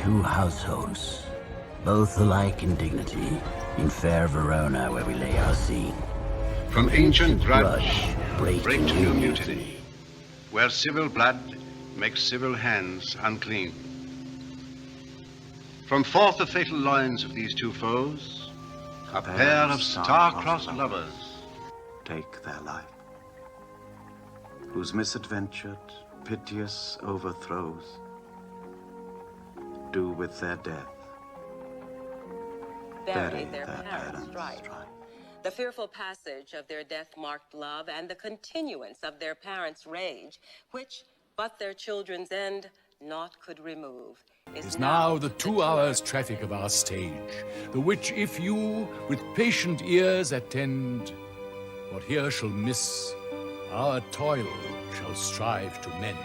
two households, both alike in dignity, in fair Verona where we lay our scene. From ancient grudge, break break to to new new mutiny. mutiny, where civil blood makes civil hands unclean. From forth the fatal loins of these two foes, a pair of star-crossed lovers take their life, whose misadventured, piteous overthrows do with their death bury their parents' strife. The fearful passage of their death-marked love and the continuance of their parents' rage, which but their children's end naught could remove, is now the 2 hours traffic of our stage, the which if you with patient ears attend, what here shall miss, our toil shall strive to mend.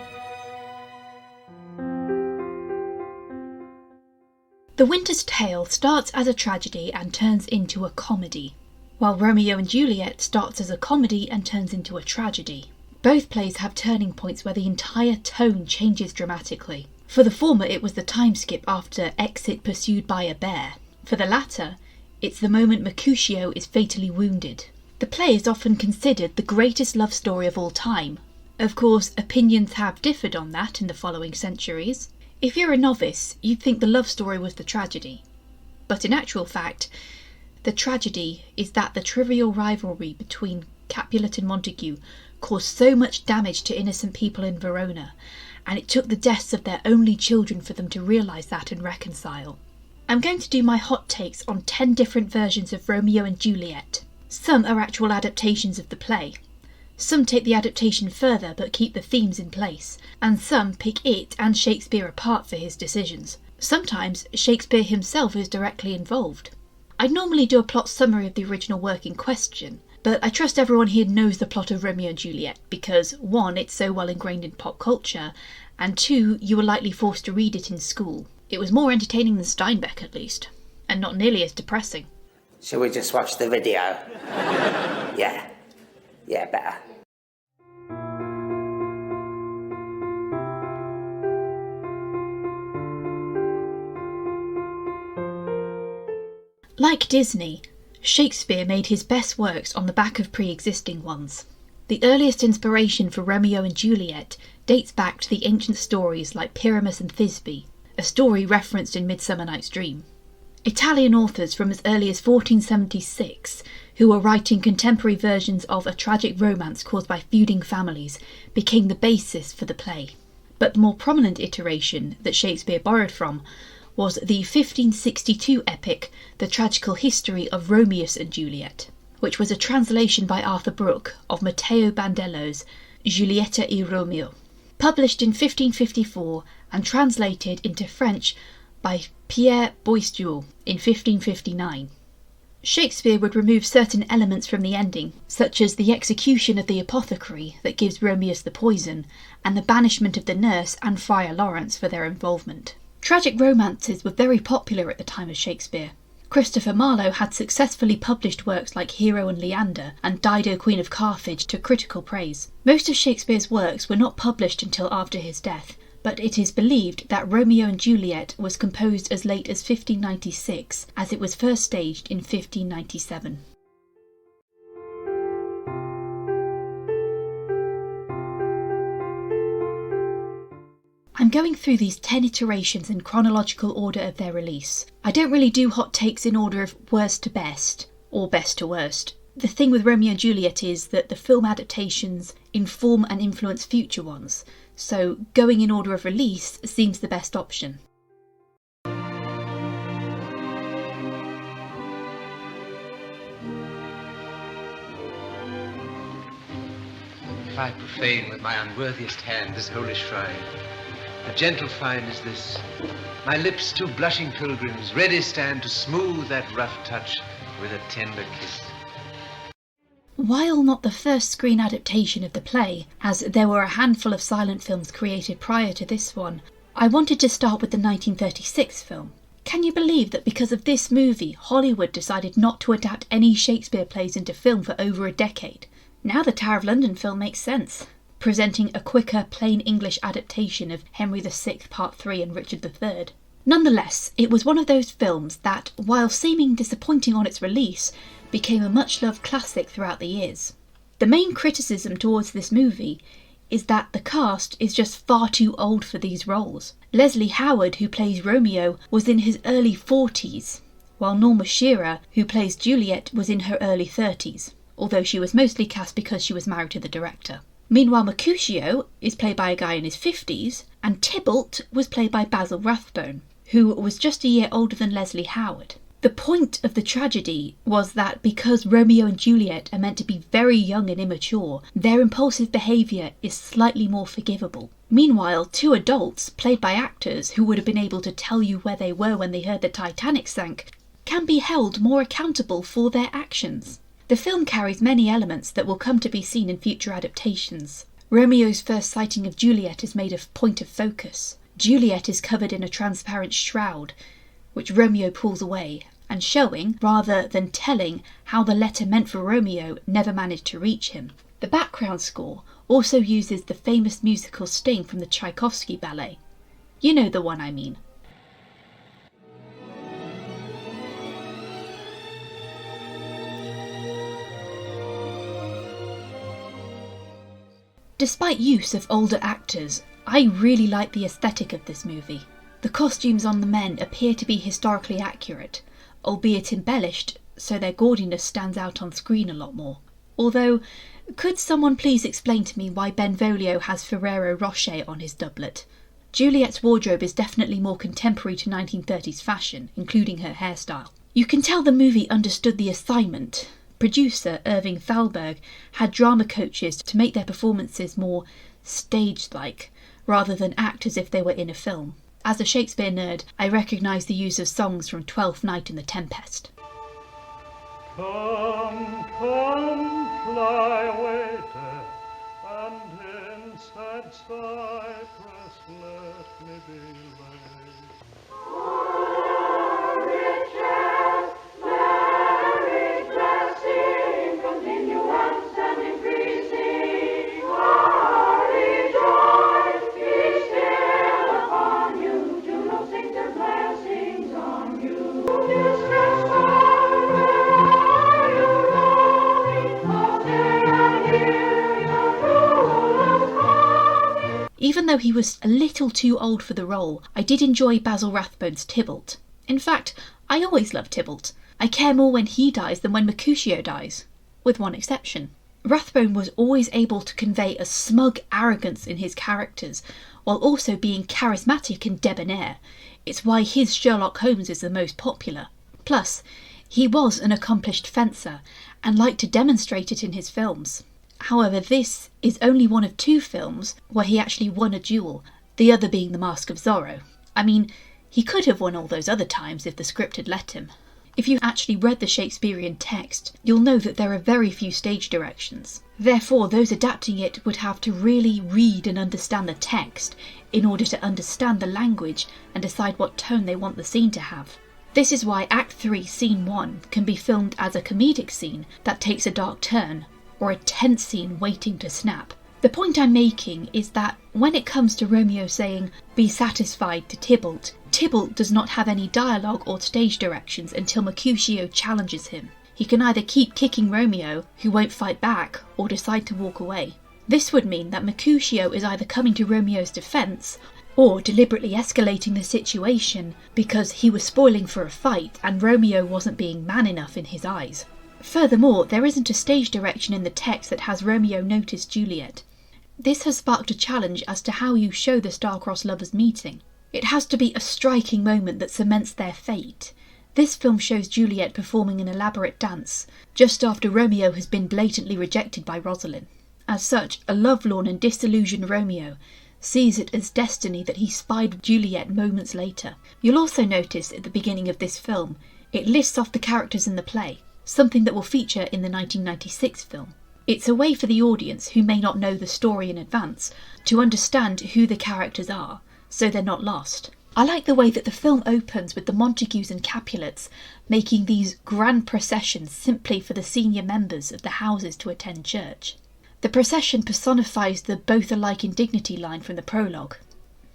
The Winter's Tale starts as a tragedy and turns into a comedy, while Romeo and Juliet starts as a comedy and turns into a tragedy. Both plays have turning points where the entire tone changes dramatically. For the former, it was the time skip after exit pursued by a bear. For the latter, it's the moment Mercutio is fatally wounded. The play is often considered the greatest love story of all time. Of course, opinions have differed on that in the following centuries. If you're a novice, you'd think the love story was the tragedy. But in actual fact, the tragedy is that the trivial rivalry between Capulet and Montague caused so much damage to innocent people in Verona, and it took the deaths of their only children for them to realise that and reconcile. I'm going to do my hot takes on 10 different versions of Romeo and Juliet. Some are actual adaptations of the play. Some take the adaptation further but keep the themes in place, and some pick it and Shakespeare apart for his decisions. Sometimes Shakespeare himself is directly involved. I'd normally do a plot summary of the original work in question, but I trust everyone here knows the plot of Romeo and Juliet because 1, it's so well ingrained in pop culture, and 2, you were likely forced to read it in school. It was more entertaining than Steinbeck at least, and not nearly as depressing. Shall we just watch the video? Yeah, better. Like Disney, Shakespeare made his best works on the back of pre-existing ones. The earliest inspiration for Romeo and Juliet dates back to the ancient stories like Pyramus and Thisbe, a story referenced in Midsummer Night's Dream. Italian authors from as early as 1476, who were writing contemporary versions of a tragic romance caused by feuding families, became the basis for the play. But the more prominent iteration that Shakespeare borrowed from was the 1562 epic The Tragical History of Romeus and Juliet, which was a translation by Arthur Brooke of Matteo Bandello's Giulietta e Romeo, published in 1554 and translated into French by Pierre Boistuau in 1559. Shakespeare would remove certain elements from the ending, such as the execution of the apothecary that gives Romeus the poison, and the banishment of the nurse and Friar Lawrence for their involvement. Tragic romances were very popular at the time of Shakespeare. Christopher Marlowe had successfully published works like Hero and Leander and Dido, Queen of Carthage, to critical praise. Most of Shakespeare's works were not published until after his death, but it is believed that Romeo and Juliet was composed as late as 1596, as it was first staged in 1597. I'm going through these 10 iterations in chronological order of their release. I don't really do hot takes in order of worst to best, or best to worst. The thing with Romeo and Juliet is that the film adaptations inform and influence future ones, so going in order of release seems the best option. If I profane with my unworthiest hand this holy shrine, a gentle fine is this. My lips, two blushing pilgrims, ready stand to smooth that rough touch with a tender kiss. While not the first screen adaptation of the play, as there were a handful of silent films created prior to this one, I wanted to start with the 1936 film. Can you believe that because of this movie, Hollywood decided not to adapt any Shakespeare plays into film for over a decade? Now the Tower of London film makes sense, presenting a quicker, plain English adaptation of Henry VI Part 3 and Richard III. Nonetheless, it was one of those films that, while seeming disappointing on its release, became a much-loved classic throughout the years. The main criticism towards this movie is that the cast is just far too old for these roles. Leslie Howard, who plays Romeo, was in his early 40s, while Norma Shearer, who plays Juliet, was in her early 30s, although she was mostly cast because she was married to the director. Meanwhile, Mercutio is played by a guy in his 50s, and Tybalt was played by Basil Rathbone, who was just a year older than Leslie Howard. The point of the tragedy was that because Romeo and Juliet are meant to be very young and immature, their impulsive behaviour is slightly more forgivable. Meanwhile, two adults, played by actors who would have been able to tell you where they were when they heard the Titanic sank, can be held more accountable for their actions. The film carries many elements that will come to be seen in future adaptations. Romeo's first sighting of Juliet is made a point of focus. Juliet is covered in a transparent shroud, which Romeo pulls away, and showing, rather than telling, how the letter meant for Romeo never managed to reach him. The background score also uses the famous musical Sting from the Tchaikovsky ballet. You know the one I mean. Despite use of older actors, I really like the aesthetic of this movie. The costumes on the men appear to be historically accurate, albeit embellished so their gaudiness stands out on screen a lot more. Although, could someone please explain to me why Benvolio has Ferrero Rocher on his doublet? Juliet's wardrobe is definitely more contemporary to 1930s fashion, including her hairstyle. You can tell the movie understood the assignment. Producer Irving Thalberg had drama coaches to make their performances more staged-like, rather than act as if they were in a film. As a Shakespeare nerd, I recognise the use of songs from Twelfth Night and the Tempest. Come, come, fly away, and inside cypress let me be laid. Riches, marriage, blessing, continuance and increasing, glory, joy, be still upon you, Juno sings her blessings on you. Distress, where are you roaming? Oh, stay and hear your rulers calling. Even though he was a little too old for the role, I did enjoy Basil Rathbone's Tybalt. In fact, I always love Tybalt. I care more when he dies than when Mercutio dies, with one exception. Rathbone was always able to convey a smug arrogance in his characters, while also being charismatic and debonair. It's why his Sherlock Holmes is the most popular. Plus, he was an accomplished fencer, and liked to demonstrate it in his films. However, this is only one of two films where he actually won a duel, the other being The Mask of Zorro. I mean, he could have won all those other times if the script had let him. If you actually read the Shakespearean text, you'll know that there are very few stage directions. Therefore, those adapting it would have to really read and understand the text in order to understand the language and decide what tone they want the scene to have. This is why Act 3, Scene 1 can be filmed as a comedic scene that takes a dark turn, or a tense scene waiting to snap. The point I'm making is that when it comes to Romeo saying, "Be satisfied" to Tybalt, Tybalt does not have any dialogue or stage directions until Mercutio challenges him. He can either keep kicking Romeo, who won't fight back, or decide to walk away. This would mean that Mercutio is either coming to Romeo's defence, or deliberately escalating the situation because he was spoiling for a fight and Romeo wasn't being man enough in his eyes. Furthermore, there isn't a stage direction in the text that has Romeo notice Juliet. This has sparked a challenge as to how you show the star-crossed lovers meeting. It has to be a striking moment that cements their fate. This film shows Juliet performing an elaborate dance, just after Romeo has been blatantly rejected by Rosalind. As such, a lovelorn and disillusioned Romeo sees it as destiny that he spied Juliet moments later. You'll also notice at the beginning of this film, it lists off the characters in the play, something that will feature in the 1996 film. It's a way for the audience, who may not know the story in advance, to understand who the characters are, so they're not lost. I like the way that the film opens with the Montagues and Capulets making these grand processions simply for the senior members of the houses to attend church. The procession personifies the both alike in dignity line from the prologue.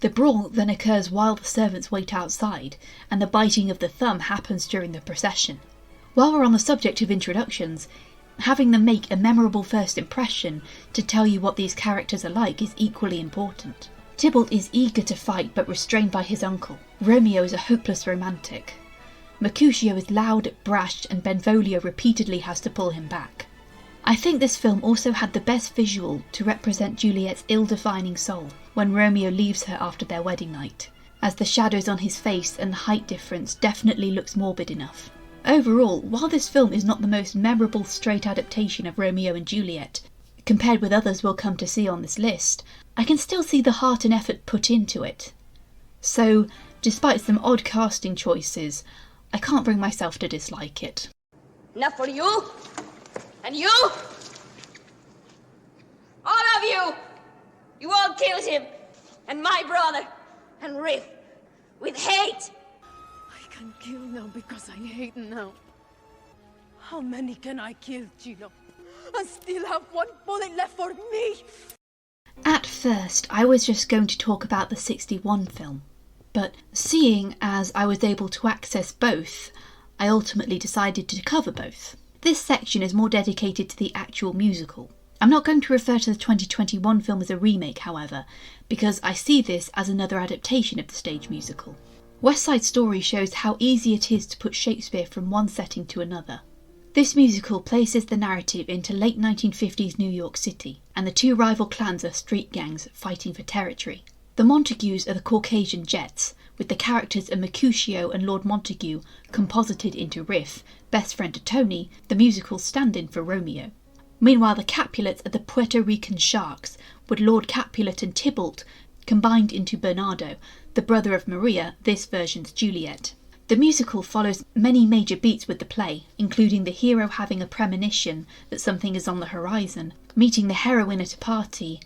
The brawl then occurs while the servants wait outside, and the biting of the thumb happens during the procession. While we're on the subject of introductions, having them make a memorable first impression to tell you what these characters are like is equally important. Tybalt is eager to fight but restrained by his uncle. Romeo is a hopeless romantic. Mercutio is loud, brash, and Benvolio repeatedly has to pull him back. I think this film also had the best visual to represent Juliet's ill-defining soul when Romeo leaves her after their wedding night, as the shadows on his face and the height difference definitely looks morbid enough. Overall, while this film is not the most memorable straight adaptation of Romeo and Juliet, compared with others we'll come to see on this list, I can still see the heart and effort put into it. So, despite some odd casting choices, I can't bring myself to dislike it. Now for you, and you, all of you, you all killed him, and my brother, and Riff, with hate. I can kill now because I hate now. How many can I kill, Gino? I still have one bullet left for me. At first, I was just going to talk about the 61 film, but seeing as I was able to access both, I ultimately decided to cover both. This section is more dedicated to the actual musical. I'm not going to refer to the 2021 film as a remake, however, because I see this as another adaptation of the stage musical. West Side Story shows how easy it is to put Shakespeare from one setting to another. This musical places the narrative into late 1950s New York City, and the two rival clans are street gangs fighting for territory. The Montagues are the Caucasian Jets, with the characters of Mercutio and Lord Montague composited into Riff, best friend to Tony, the musical stand-in for Romeo. Meanwhile, the Capulets are the Puerto Rican Sharks, with Lord Capulet and Tybalt combined into Bernardo, the brother of Maria, this version's Juliet. The musical follows many major beats with the play, including the hero having a premonition that something is on the horizon, meeting the heroine at a party,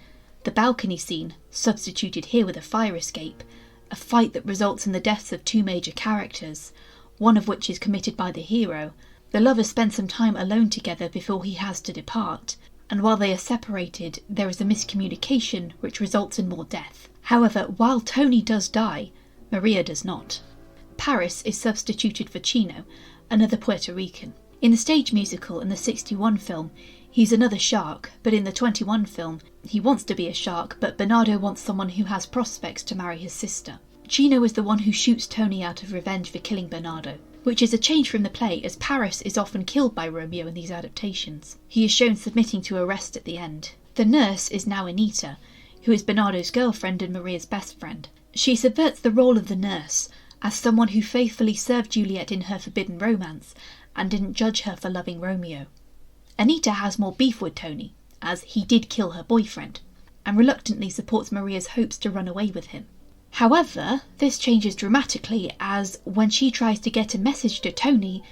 the balcony scene, substituted here with a fire escape, a fight that results in the deaths of two major characters, one of which is committed by the hero. The lovers spend some time alone together before he has to depart, and while they are separated, there is a miscommunication which results in more death. However, while Tony does die, Maria does not. Paris is substituted for Chino, another Puerto Rican. In the stage musical and the 61 film, he's another shark, but in the 21 film, he wants to be a shark, but Bernardo wants someone who has prospects to marry his sister. Chino is the one who shoots Tony out of revenge for killing Bernardo, which is a change from the play, as Paris is often killed by Romeo in these adaptations. He is shown submitting to arrest at the end. The nurse is now Anita, who is Bernardo's girlfriend and Maria's best friend. She subverts the role of the nurse, as someone who faithfully served Juliet in her forbidden romance, and didn't judge her for loving Romeo. Anita has more beef with Tony, as he did kill her boyfriend, and reluctantly supports Maria's hopes to run away with him. However, this changes dramatically, as when she tries to get a message to Tony,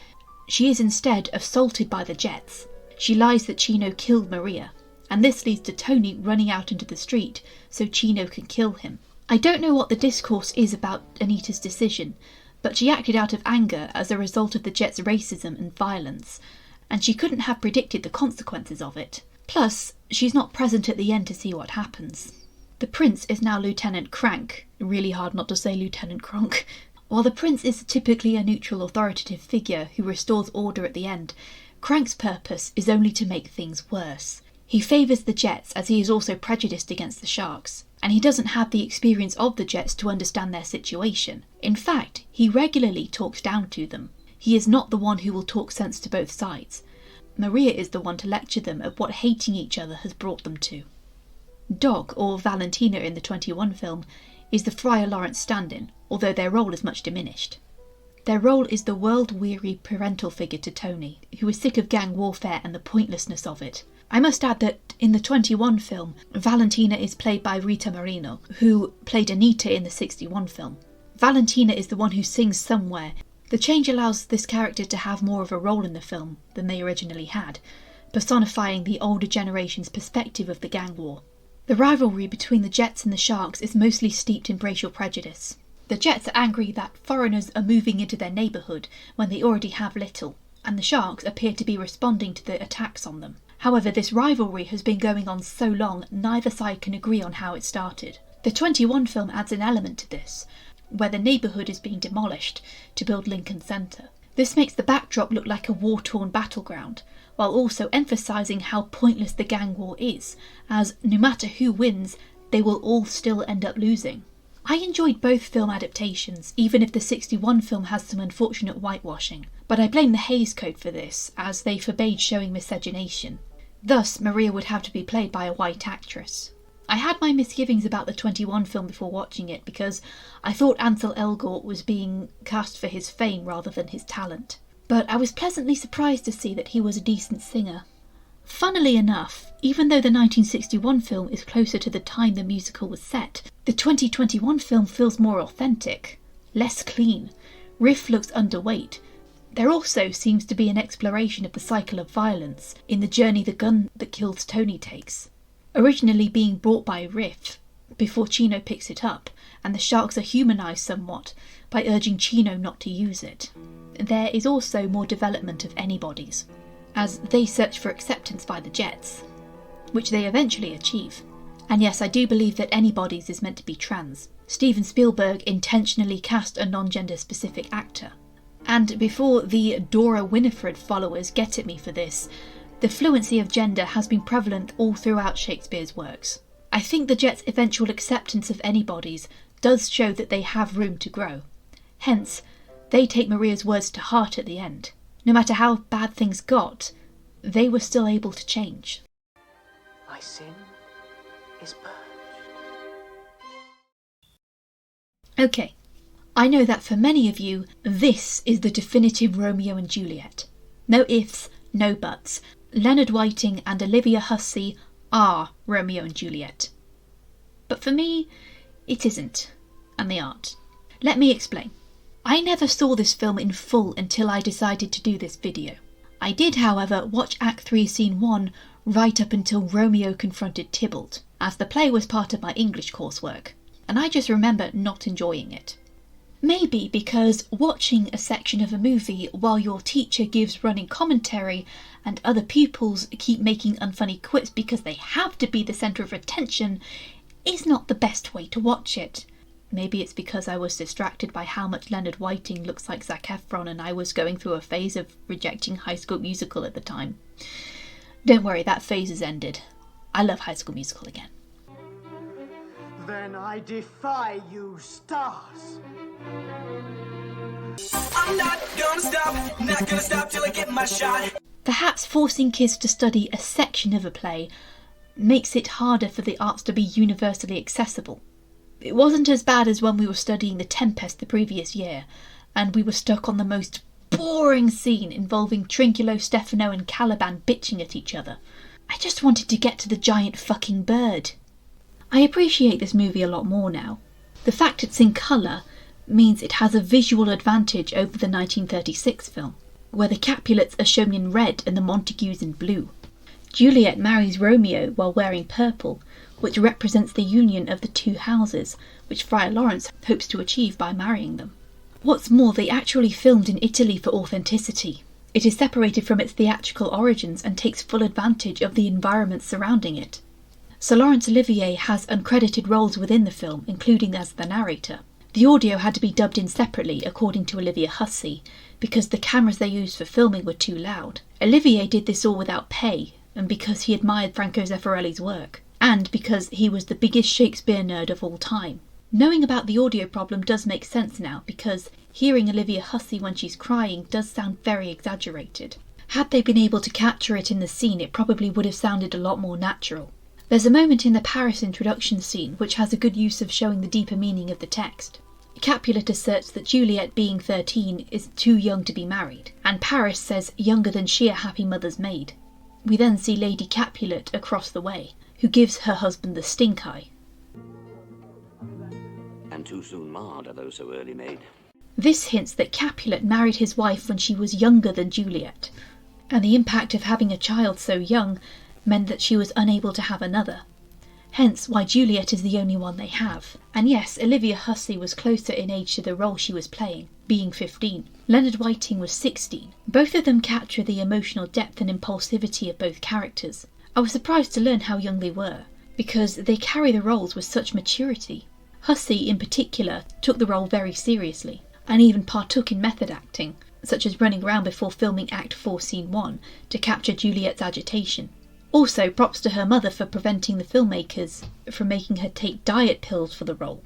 she is instead assaulted by the Jets. She lies that Chino killed Maria, and this leads to Tony running out into the street so Chino can kill him. I don't know what the discourse is about Anita's decision, but she acted out of anger as a result of the Jets' racism and violence, and she couldn't have predicted the consequences of it. Plus, she's not present at the end to see what happens. The prince is now Lieutenant Crank, really hard not to say Lieutenant Kronk. While the prince is typically a neutral authoritative figure who restores order at the end, Crank's purpose is only to make things worse. He favours the Jets as he is also prejudiced against the Sharks, and he doesn't have the experience of the Jets to understand their situation. In fact, he regularly talks down to them. He is not the one who will talk sense to both sides. Maria is the one to lecture them at what hating each other has brought them to. Doc, or Valentina in the 21 film, is the Friar Lawrence stand-in, although their role is much diminished. Their role is the world-weary parental figure to Tony, who is sick of gang warfare and the pointlessness of it. I must add that in the 21 film, Valentina is played by Rita Moreno, who played Anita in the 61 film. Valentina is the one who sings somewhere. The change allows this character to have more of a role in the film than they originally had, personifying the older generation's perspective of the gang war. The rivalry between the Jets and the Sharks is mostly steeped in racial prejudice. The Jets are angry that foreigners are moving into their neighbourhood when they already have little, and the Sharks appear to be responding to the attacks on them. However, this rivalry has been going on so long, neither side can agree on how it started. The 21 film adds an element to this, where the neighbourhood is being demolished to build Lincoln Center. This makes the backdrop look like a war-torn battleground, while also emphasising how pointless the gang war is, as no matter who wins, they will all still end up losing. I enjoyed both film adaptations, even if the 61 film has some unfortunate whitewashing, but I blame the Hays Code for this, as they forbade showing miscegenation. Thus, Maria would have to be played by a white actress. I had my misgivings about the 21 film before watching it, because I thought Ansel Elgort was being cast for his fame rather than his talent. But I was pleasantly surprised to see that he was a decent singer. Funnily enough, even though the 1961 film is closer to the time the musical was set, the 2021 film feels more authentic, less clean. Riff looks underweight. There also seems to be an exploration of the cycle of violence in the journey the gun that kills Tony takes. Originally being brought by Riff, before Chino picks it up, and the sharks are humanised somewhat by urging Chino not to use it. There is also more development of Anybody's, as they search for acceptance by the Jets, which they eventually achieve. And yes, I do believe that Anybody's is meant to be trans. Steven Spielberg intentionally cast a non-gender specific actor. And before the Dora Winifred followers get at me for this, the fluency of gender has been prevalent all throughout Shakespeare's works. I think the Jets' eventual acceptance of Anybody's does show that they have room to grow. Hence, they take Maria's words to heart at the end. No matter how bad things got, they were still able to change. My sin is purged. Okay, I know that for many of you, this is the definitive Romeo and Juliet. No ifs, no buts. Leonard Whiting and Olivia Hussey are Romeo and Juliet. But for me, it isn't, and they aren't. Let me explain. I never saw this film in full until I decided to do this video. I did, however, watch Act 3 Scene 1 right up until Romeo confronted Tybalt, as the play was part of my English coursework, and I just remember not enjoying it. Maybe because watching a section of a movie while your teacher gives running commentary and other pupils keep making unfunny quips because they have to be the centre of attention is not the best way to watch it. Maybe it's because I was distracted by how much Leonard Whiting looks like Zac Efron and I was going through a phase of rejecting High School Musical at the time. Don't worry, that phase has ended. I love High School Musical again. Then I defy you, stars. I'm not gonna stop till I get my shot. Perhaps forcing kids to study a section of a play makes it harder for the arts to be universally accessible. It wasn't as bad as when we were studying The Tempest the previous year, and we were stuck on the most boring scene involving Trinculo, Stefano and Caliban bitching at each other. I just wanted to get to the giant fucking bird. I appreciate this movie a lot more now. The fact it's in colour means it has a visual advantage over the 1936 film, where the Capulets are shown in red and the Montagues in blue. Juliet marries Romeo while wearing purple, which represents the union of the two houses, which Friar Lawrence hopes to achieve by marrying them. What's more, they actually filmed in Italy for authenticity. It is separated from its theatrical origins and takes full advantage of the environment surrounding it. Sir Laurence Olivier has uncredited roles within the film, including as the narrator. The audio had to be dubbed in separately, according to Olivia Hussey, because the cameras they used for filming were too loud. Olivier did this all without pay, and because he admired Franco Zeffirelli's work, and because he was the biggest Shakespeare nerd of all time. Knowing about the audio problem does make sense now, because hearing Olivia Hussey when she's crying does sound very exaggerated. Had they been able to capture it in the scene, it probably would have sounded a lot more natural. There's a moment in the Paris introduction scene which has a good use of showing the deeper meaning of the text. Capulet asserts that Juliet, being 13, is too young to be married, and Paris says younger than she a happy mother's maid. We then see Lady Capulet across the way, who gives her husband the stink eye. And too soon marred are those so early made. This hints that Capulet married his wife when she was younger than Juliet, and the impact of having a child so young meant that she was unable to have another. Hence why Juliet is the only one they have. And yes, Olivia Hussey was closer in age to the role she was playing, being 15. Leonard Whiting was 16. Both of them capture the emotional depth and impulsivity of both characters. I was surprised to learn how young they were. because they carry the roles with such maturity. Hussey, in particular, took the role very seriously, and even partook in method acting, such as running around before filming Act 4, Scene 1, to capture Juliet's agitation. Also, props to her mother for preventing the filmmakers from making her take diet pills for the role.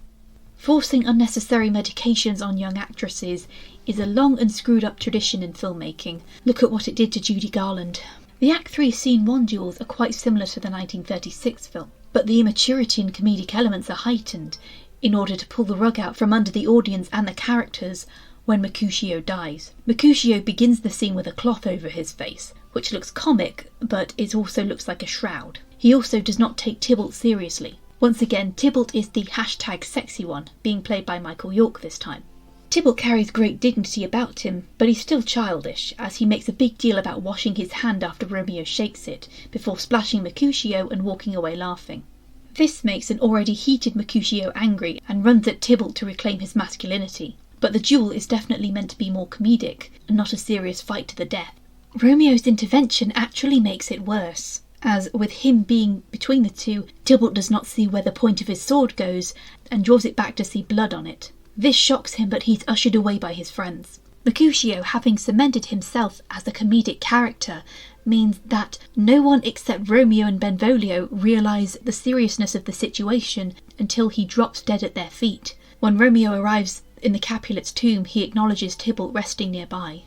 Forcing unnecessary medications on young actresses is a long and screwed up tradition in filmmaking. Look at what it did to Judy Garland. The Act 3 Scene 1 duels are quite similar to the 1936 film, but the immaturity and comedic elements are heightened in order to pull the rug out from under the audience and the characters when Mercutio dies. Mercutio begins the scene with a cloth over his face, which looks comic, but it also looks like a shroud. He also does not take Tybalt seriously. Once again, Tybalt is the #sexy one, being played by Michael York this time. Tybalt carries great dignity about him, but he's still childish, as he makes a big deal about washing his hand after Romeo shakes it, before splashing Mercutio and walking away laughing. This makes an already heated Mercutio angry and runs at Tybalt to reclaim his masculinity, but the duel is definitely meant to be more comedic and not a serious fight to the death. Romeo's intervention actually makes it worse, as with him being between the two, Tybalt does not see where the point of his sword goes and draws it back to see blood on it. This shocks him, but he's ushered away by his friends. Mercutio, having cemented himself as a comedic character, means that no one except Romeo and Benvolio realise the seriousness of the situation until he drops dead at their feet. When Romeo arrives in the Capulet's tomb, he acknowledges Tybalt resting nearby.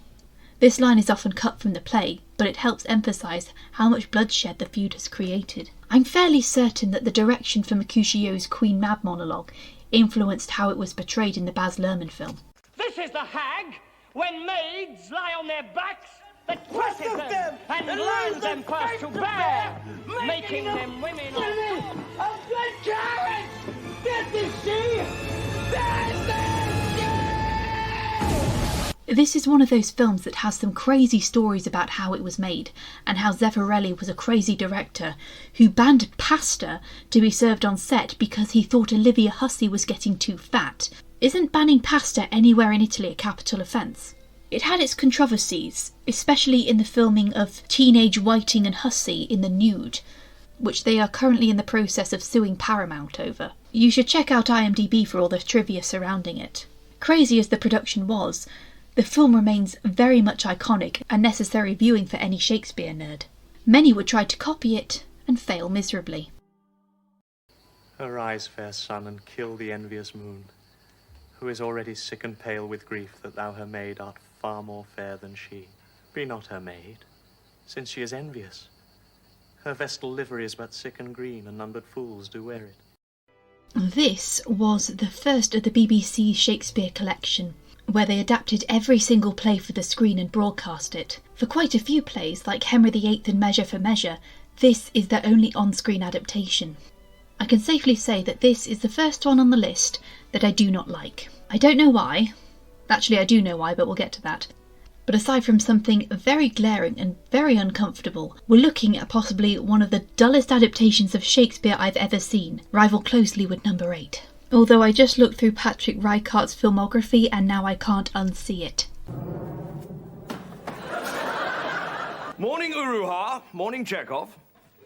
This line is often cut from the play, but it helps emphasise how much bloodshed the feud has created. I'm fairly certain that the direction for Mercutio's Queen Mab monologue influenced how it was portrayed in the Baz Luhrmann film. This is the hag, when maids lie on their backs, that presses them and learns them first to bear, making them women of good courage. This is she. This is one of those films that has some crazy stories about how it was made, and how Zeffirelli was a crazy director who banned pasta to be served on set because he thought Olivia Hussey was getting too fat. Isn't banning pasta anywhere in Italy a capital offence? It had its controversies, especially in the filming of teenage Whiting and Hussey in the nude, which they are currently in the process of suing Paramount over. You should check out IMDb for all the trivia surrounding it. Crazy as the production was, the film remains very much iconic and necessary viewing for any Shakespeare nerd. Many would try to copy it and fail miserably. Arise, fair sun, and kill the envious moon, who is already sick and pale with grief that thou her maid art far more fair than she. Be not her maid, since she is envious. Her vestal livery is but sick and green, and none but fools do wear it. This was the first of the BBC Shakespeare collection, where they adapted every single play for the screen and broadcast it. For quite a few plays, like Henry VIII and Measure for Measure, this is their only on-screen adaptation. I can safely say that this is the first one on the list that I do not like. I don't know why. Actually, I do know why, but we'll get to that. But aside from something very glaring and very uncomfortable, we're looking at possibly one of the dullest adaptations of Shakespeare I've ever seen, rival closely with number 8. Although I just looked through Patrick Reichardt's filmography and now I can't unsee it. Morning, Uruha. Morning, Chekhov.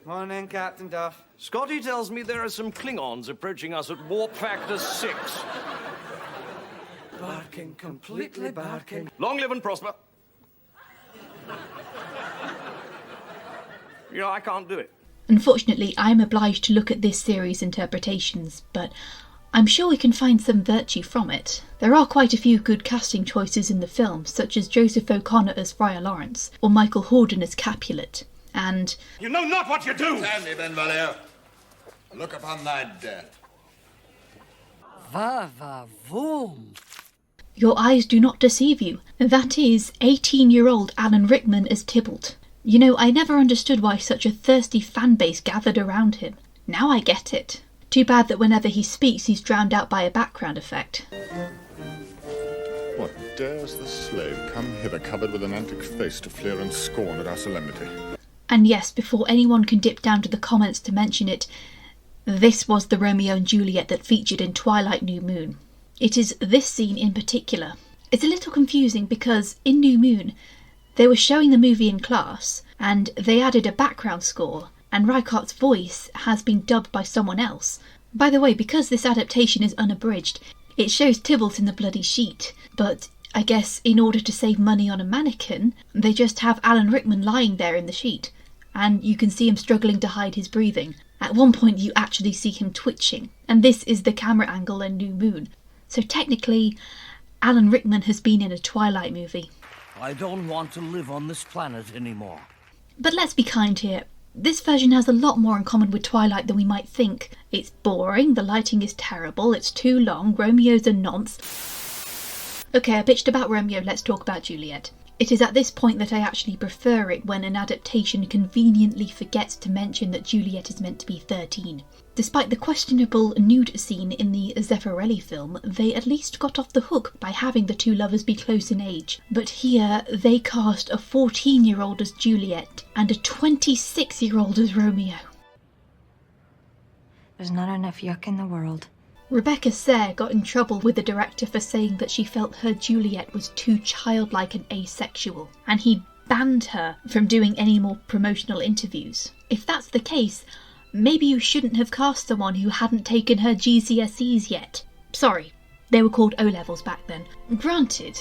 Morning, Captain Duff. Scotty tells me there are some Klingons approaching us at warp factor 6. Barking, completely barking. Long live and prosper. You know, I can't do it. Unfortunately, I am obliged to look at this series' interpretations, but I'm sure we can find some virtue from it. There are quite a few good casting choices in the film, such as Joseph O'Connor as Friar Lawrence, or Michael Hordern as Capulet, and... You know not what you do! Stand me, Benvolio. Look upon thy death. Va-va-voom. Your eyes do not deceive you. That is 18-year-old Alan Rickman as Tybalt. You know, I never understood why such a thirsty fan base gathered around him. Now I get it. Too bad that whenever he speaks he's drowned out by a background effect. What dares the slave come hither covered with an antic face to fleer and scorn at our solemnity? And yes, before anyone can dip down to the comments to mention it, this was the Romeo and Juliet that featured in Twilight New Moon. It is this scene in particular. It's a little confusing because in New Moon they were showing the movie in class and they added a background score and Reichardt's voice has been dubbed by someone else. By the way, because this adaptation is unabridged, it shows Tybalt in the bloody sheet, but I guess in order to save money on a mannequin, they just have Alan Rickman lying there in the sheet, and you can see him struggling to hide his breathing. At one point you actually see him twitching, and this is the camera angle in New Moon. So technically, Alan Rickman has been in a Twilight movie. I don't want to live on this planet anymore. But let's be kind here. This version has a lot more in common with Twilight than we might think. It's boring, the lighting is terrible, it's too long, Romeo's a nonce. Okay, I bitched about Romeo, let's talk about Juliet. It is at this point that I actually prefer it when an adaptation conveniently forgets to mention that Juliet is meant to be 13. Despite the questionable nude scene in the Zeffirelli film, they at least got off the hook by having the two lovers be close in age. But here, they cast a 14-year-old as Juliet and a 26-year-old as Romeo. There's not enough yuck in the world. Rebecca Sayre got in trouble with the director for saying that she felt her Juliet was too childlike and asexual, and he banned her from doing any more promotional interviews. If that's the case, maybe you shouldn't have cast someone who hadn't taken her GCSEs yet. Sorry, they were called O-levels back then. Granted,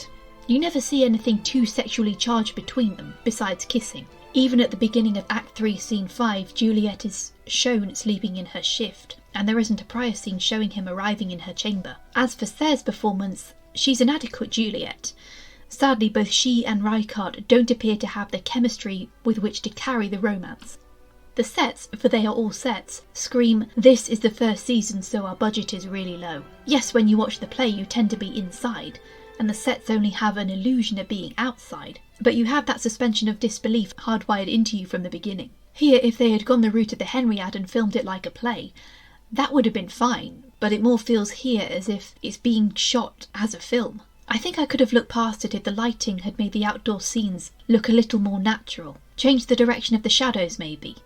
you never see anything too sexually charged between them, besides kissing. Even at the beginning of Act 3, Scene 5, Juliet is shown sleeping in her shift, and there isn't a prior scene showing him arriving in her chamber. As for Sayre's performance, she's an adequate Juliet. Sadly, both she and Reichardt don't appear to have the chemistry with which to carry the romance. The sets, for they are all sets, scream, "This is the first season, so our budget is really low." Yes, when you watch the play you tend to be inside, and the sets only have an illusion of being outside, but you have that suspension of disbelief hardwired into you from the beginning. Here, if they had gone the route of the Henriade and filmed it like a play, that would have been fine, but it more feels here as if it's being shot as a film. I think I could have looked past it if the lighting had made the outdoor scenes look a little more natural, changed the direction of the shadows maybe.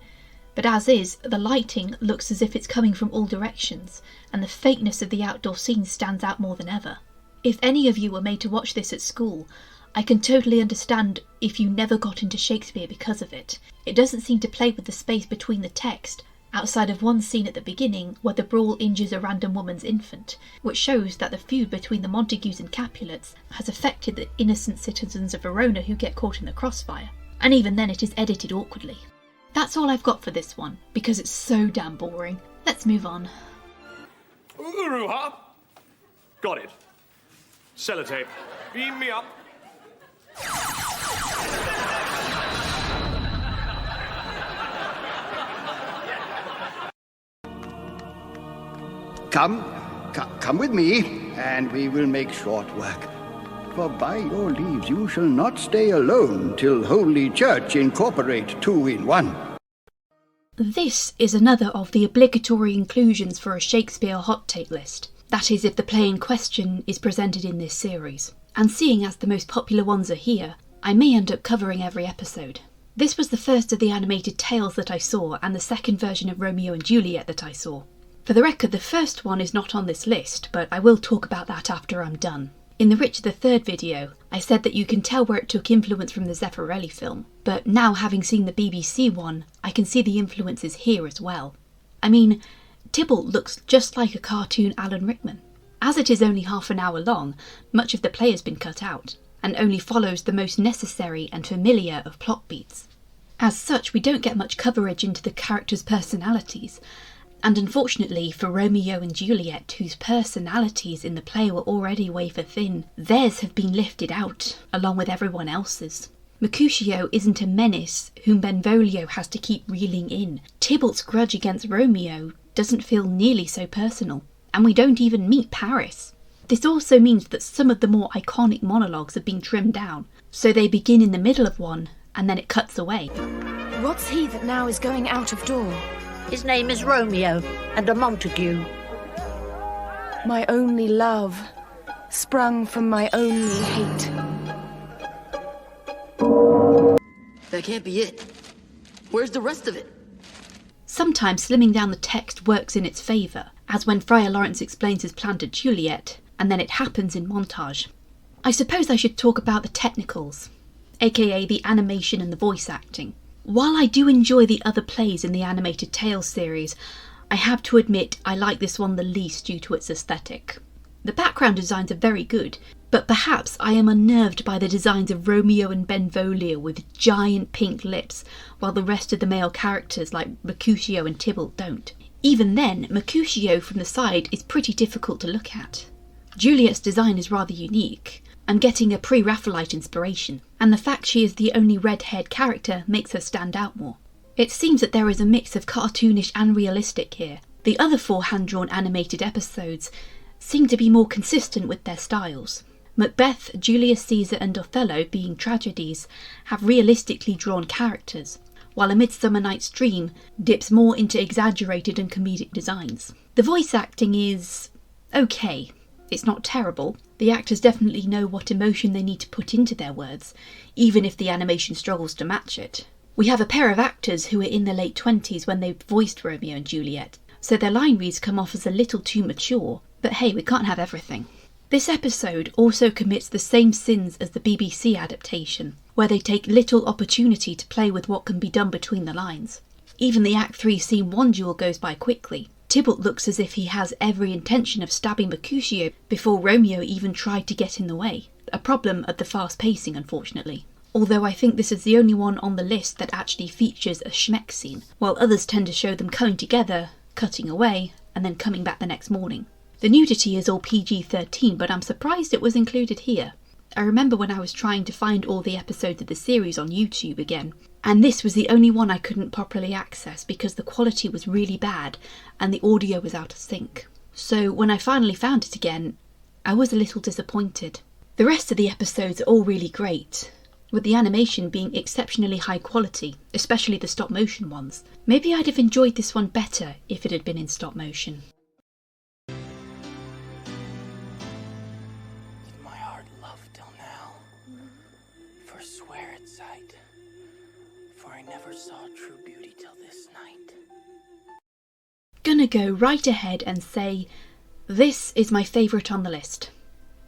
But as is, the lighting looks as if it's coming from all directions, and the fakeness of the outdoor scenes stands out more than ever. If any of you were made to watch this at school, I can totally understand if you never got into Shakespeare because of it. It doesn't seem to play with the space between the text, outside of one scene at the beginning where the brawl injures a random woman's infant, which shows that the feud between the Montagues and Capulets has affected the innocent citizens of Verona who get caught in the crossfire. And even then it is edited awkwardly. That's all I've got for this one, because it's so damn boring. Let's move on. Uruha! Got it. Sellotape. Beam me up. Come with me, and we will make short work. For by your leaves you shall not stay alone till Holy Church incorporate two in one. This is another of the obligatory inclusions for a Shakespeare hot take list. That is, if the play in question is presented in this series. And seeing as the most popular ones are here, I may end up covering every episode. This was the first of the animated tales that I saw, and the second version of Romeo and Juliet that I saw. For the record, the first one is not on this list, but I will talk about that after I'm done. In the Richard III video, I said that you can tell where it took influence from the Zeffirelli film, but now having seen the BBC one, I can see the influences here as well. I mean, Tybalt looks just like a cartoon Alan Rickman. As it is only half an hour long, much of the play has been cut out, and only follows the most necessary and familiar of plot beats. As such, we don't get much coverage into the characters' personalities, and unfortunately for Romeo and Juliet, whose personalities in the play were already wafer thin, theirs have been lifted out, along with everyone else's. Mercutio isn't a menace whom Benvolio has to keep reeling in. Tybalt's grudge against Romeo doesn't feel nearly so personal, and we don't even meet Paris. This also means that some of the more iconic monologues have been trimmed down, so they begin in the middle of one, and then it cuts away. What's he that now is going out of door? His name is Romeo, and a Montague. My only love, sprung from my only hate. That can't be it. Where's the rest of it? Sometimes slimming down the text works in its favour, as when Friar Lawrence explains his plan to Juliet, and then it happens in montage. I suppose I should talk about the technicals, aka the animation and the voice acting. While I do enjoy the other plays in the animated Tales series, I have to admit I like this one the least due to its aesthetic. The background designs are very good, but perhaps I am unnerved by the designs of Romeo and Benvolio with giant pink lips, while the rest of the male characters like Mercutio and Tybalt don't. Even then, Mercutio from the side is pretty difficult to look at. Juliet's design is rather unique. I'm getting a pre-Raphaelite inspiration, and the fact she is the only red-haired character makes her stand out more. It seems that there is a mix of cartoonish and realistic here. The other 4 hand-drawn animated episodes seem to be more consistent with their styles. Macbeth, Julius Caesar and Othello, being tragedies, have realistically drawn characters, while A Midsummer Night's Dream dips more into exaggerated and comedic designs. The voice acting is okay. It's not terrible. The actors definitely know what emotion they need to put into their words, even if the animation struggles to match it. We have a pair of actors who are in their late 20s when they voiced Romeo and Juliet, so their line reads come off as a little too mature, but hey, we can't have everything. This episode also commits the same sins as the BBC adaptation, where they take little opportunity to play with what can be done between the lines. Even the Act 3 Scene 1 duel goes by quickly. Tybalt looks as if he has every intention of stabbing Mercutio before Romeo even tried to get in the way. A problem of the fast pacing, unfortunately. Although I think this is the only one on the list that actually features a schmeck scene, while others tend to show them coming together, cutting away, and then coming back the next morning. The nudity is all PG-13, but I'm surprised it was included here. I remember when I was trying to find all the episodes of the series on YouTube again, and this was the only one I couldn't properly access because the quality was really bad and the audio was out of sync. So when I finally found it again, I was a little disappointed. The rest of the episodes are all really great, with the animation being exceptionally high quality, especially the stop motion ones. Maybe I'd have enjoyed this one better if it had been in stop motion. My heart loved till now, for swear at sight, for I never saw true beauty till this night. Gonna go right ahead and say, this is my favourite on the list.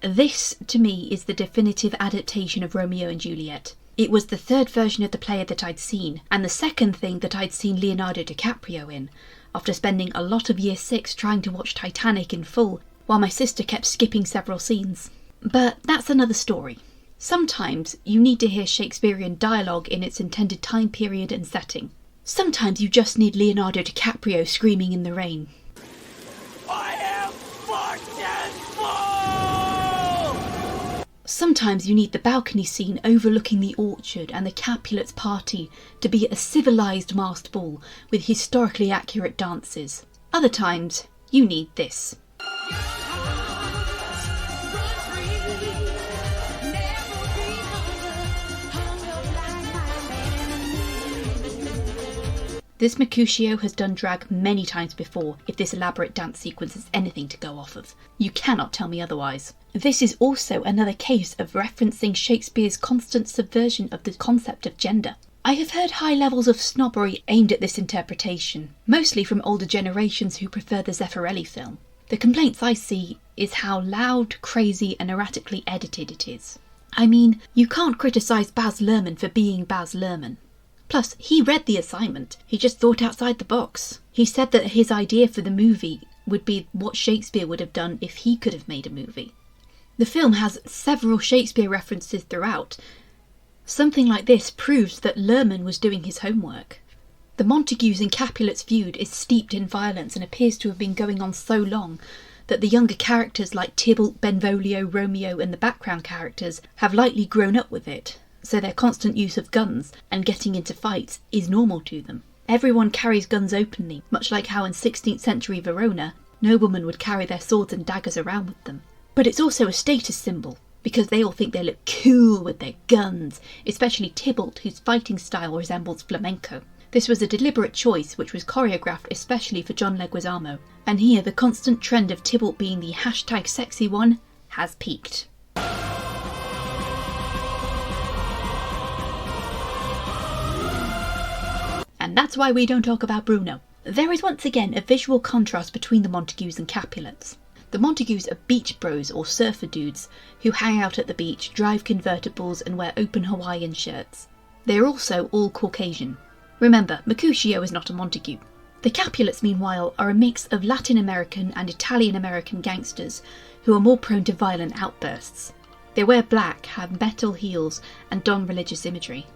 This, to me, is the definitive adaptation of Romeo and Juliet. It was the third version of the play that I'd seen, and the second thing that I'd seen Leonardo DiCaprio in, after spending a lot of Year 6 trying to watch Titanic in full, while my sister kept skipping several scenes. But that's another story. Sometimes you need to hear Shakespearean dialogue in its intended time period and setting. Sometimes you just need Leonardo DiCaprio screaming in the rain. I am fortune-full! Sometimes you need the balcony scene overlooking the orchard and the Capulets' party to be a civilised masked ball with historically accurate dances. Other times, you need this. This Mercutio has done drag many times before if this elaborate dance sequence is anything to go off of. You cannot tell me otherwise. This is also another case of referencing Shakespeare's constant subversion of the concept of gender. I have heard high levels of snobbery aimed at this interpretation, mostly from older generations who prefer the Zeffirelli film. The complaints I see is how loud, crazy and erratically edited it is. I mean, you can't criticise Baz Luhrmann for being Baz Luhrmann. Plus, he read the assignment. He just thought outside the box. He said that his idea for the movie would be what Shakespeare would have done if he could have made a movie. The film has several Shakespeare references throughout. Something like this proves that Luhrmann was doing his homework. The Montagues and Capulets feud is steeped in violence and appears to have been going on so long that the younger characters like Tybalt, Benvolio, Romeo and the background characters have likely grown up with it, so their constant use of guns and getting into fights is normal to them. Everyone carries guns openly, much like how in 16th century Verona, noblemen would carry their swords and daggers around with them. But it's also a status symbol, because they all think they look cool with their guns, especially Tybalt, whose fighting style resembles flamenco. This was a deliberate choice which was choreographed especially for John Leguizamo, and here the constant trend of Tybalt being the #sexy one has peaked. And that's why we don't talk about Bruno. There is once again a visual contrast between the Montagues and Capulets. The Montagues are beach bros or surfer dudes who hang out at the beach, drive convertibles and wear open Hawaiian shirts. They are also all Caucasian. Remember, Mercutio is not a Montague. The Capulets, meanwhile, are a mix of Latin American and Italian American gangsters who are more prone to violent outbursts. They wear black, have metal heels, and don religious imagery.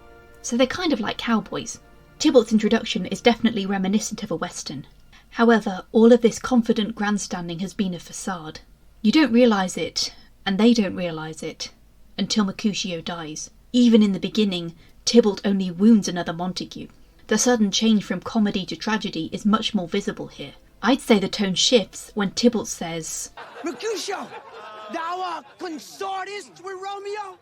So they're kind of like cowboys. Tybalt's introduction is definitely reminiscent of a Western. However, all of this confident grandstanding has been a facade. You don't realise it, and they don't realise it, until Mercutio dies. Even in the beginning, Tybalt only wounds another Montague. The sudden change from comedy to tragedy is much more visible here. I'd say the tone shifts when Tybalt says, Mercutio, thou consortest with Romeo?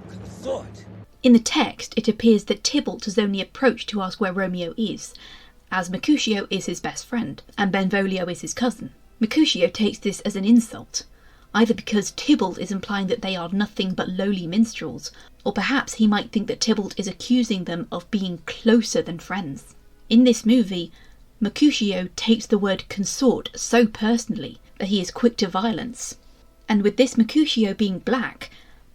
Consort? In the text, it appears that Tybalt has only approached to ask where Romeo is, as Mercutio is his best friend, and Benvolio is his cousin. Mercutio takes this as an insult, either because Tybalt is implying that they are nothing but lowly minstrels, or perhaps he might think that Tybalt is accusing them of being closer than friends. In this movie, Mercutio takes the word consort so personally that he is quick to violence. And with this Mercutio being black,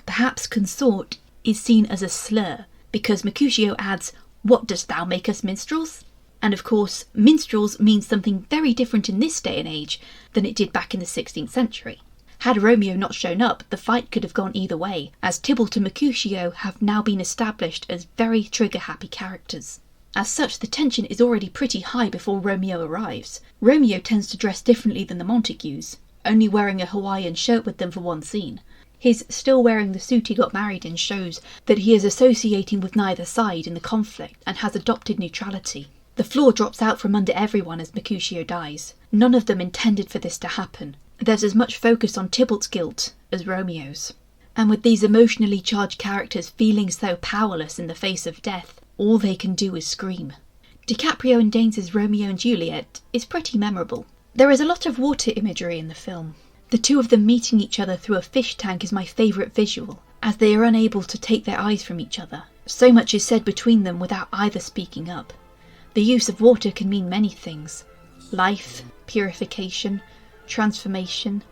perhaps consort is seen as a slur, because Mercutio adds, "What dost thou make us minstrels?" And of course, minstrels means something very different in this day and age than it did back in the 16th century. Had Romeo not shown up, the fight could have gone either way, as Tybalt and Mercutio have now been established as very trigger-happy characters. As such, the tension is already pretty high before Romeo arrives. Romeo tends to dress differently than the Montagues, only wearing a Hawaiian shirt with them for one scene. His still wearing the suit he got married in shows that he is associating with neither side in the conflict and has adopted neutrality. The floor drops out from under everyone as Mercutio dies. None of them intended for this to happen. There's as much focus on Tybalt's guilt as Romeo's. And with these emotionally charged characters feeling so powerless in the face of death, all they can do is scream. DiCaprio and Danes' Romeo and Juliet is pretty memorable. There is a lot of water imagery in the film. The two of them meeting each other through a fish tank is my favourite visual, as they are unable to take their eyes from each other. So much is said between them without either speaking up. The use of water can mean many things: life, purification, transformation,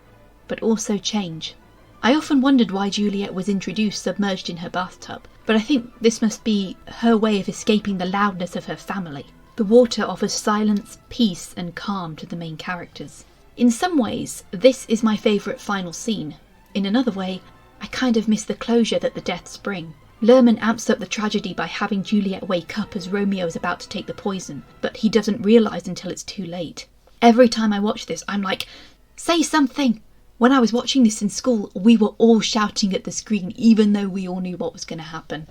but also change. I often wondered why Juliet was introduced submerged in her bathtub, but I think this must be her way of escaping the loudness of her family. The water offers silence, peace and calm to the main characters. In some ways, this is my favourite final scene. In another way, I kind of miss the closure that the deaths bring. Lerman amps up the tragedy by having Juliet wake up as Romeo is about to take the poison, but he doesn't realise until it's too late. Every time I watch this, I'm like, say something! When I was watching this in school, we were all shouting at the screen, even though we all knew what was going to happen.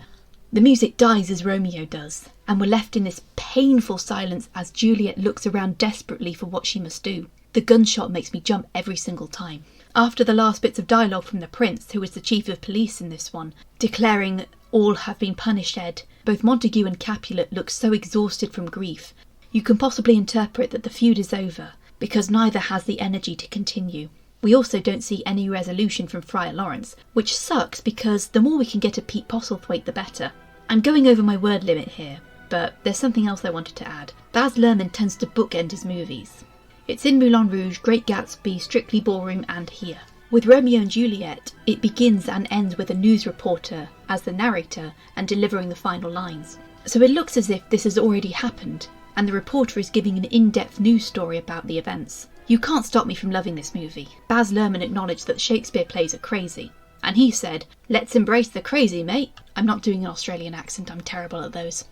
The music dies as Romeo does, and we're left in this painful silence as Juliet looks around desperately for what she must do. The gunshot makes me jump every single time. After the last bits of dialogue from the prince, who is the chief of police in this one, declaring all have been punished, Ed, both Montague and Capulet look so exhausted from grief. You can possibly interpret that the feud is over, because neither has the energy to continue. We also don't see any resolution from Friar Lawrence, which sucks because the more we can get of Pete Postlethwaite the better. I'm going over my word limit here, but there's something else I wanted to add. Baz Luhrmann tends to bookend his movies. It's in Moulin Rouge, Great Gatsby, Strictly Ballroom and here. With Romeo and Juliet, it begins and ends with a news reporter as the narrator and delivering the final lines. So it looks as if this has already happened, and the reporter is giving an in-depth news story about the events. You can't stop me from loving this movie. Baz Luhrmann acknowledged that Shakespeare plays are crazy, and he said, "Let's embrace the crazy, mate." I'm not doing an Australian accent, I'm terrible at those.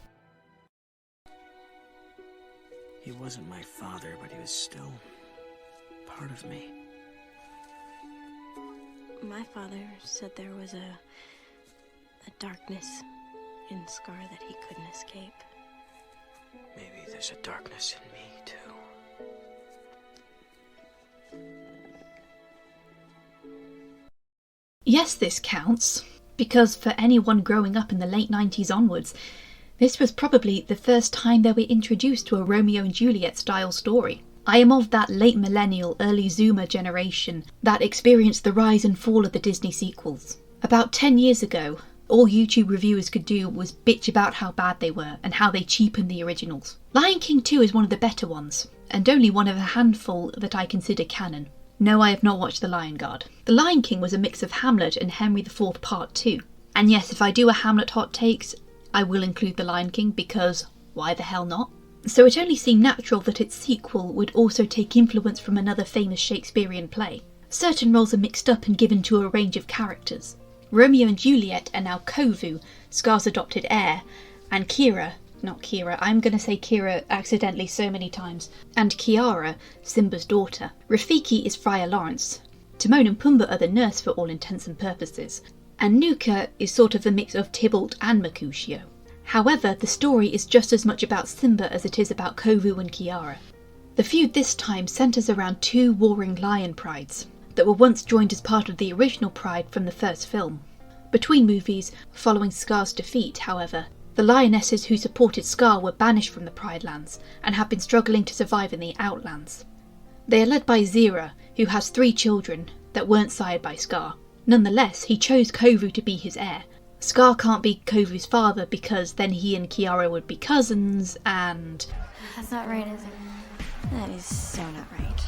He wasn't my father, but he was still part of me. My father said there was a darkness in Scar that he couldn't escape. Maybe there's a darkness in me, too. Yes, this counts, because for anyone growing up in the late 90s onwards, this was probably the first time they were introduced to a Romeo and Juliet style story. I am of that late millennial, early Zoomer generation that experienced the rise and fall of the Disney sequels. About 10 years ago, all YouTube reviewers could do was bitch about how bad they were and how they cheapened the originals. Lion King 2 is one of the better ones, and only one of a handful that I consider canon. No, I have not watched The Lion Guard. The Lion King was a mix of Hamlet and Henry IV Part 2. And yes, if I do a Hamlet hot takes, I will include The Lion King because why the hell not? So it only seemed natural that its sequel would also take influence from another famous Shakespearean play. Certain roles are mixed up and given to a range of characters. Romeo and Juliet are now Kovu, Scar's adopted heir, and I'm going to say Kira accidentally so many times, and Kiara, Simba's daughter. Rafiki is Friar Lawrence. Timon and Pumbaa are the nurse for all intents and purposes. And Nuka is sort of a mix of Tybalt and Mercutio. However, the story is just as much about Simba as it is about Kovu and Kiara. The feud this time centres around two warring lion prides that were once joined as part of the original pride from the first film. Between movies, following Scar's defeat, however, the lionesses who supported Scar were banished from the Pride Lands and have been struggling to survive in the Outlands. They are led by Zira, who has 3 children that weren't sired by Scar. Nonetheless, he chose Kovu to be his heir. Scar can't be Kovu's father because then he and Kiara would be cousins and... That's not right, is it? That is so not right.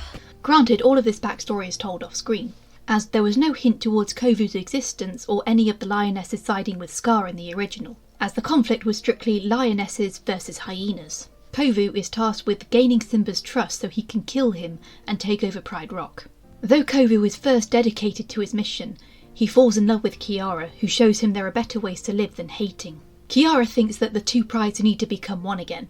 Granted, all of this backstory is told off screen, as there was no hint towards Kovu's existence or any of the lionesses siding with Scar in the original, as the conflict was strictly lionesses versus hyenas. Kovu is tasked with gaining Simba's trust so he can kill him and take over Pride Rock. Though Kovu is first dedicated to his mission, he falls in love with Kiara, who shows him there are better ways to live than hating. Kiara thinks that the two prides need to become one again,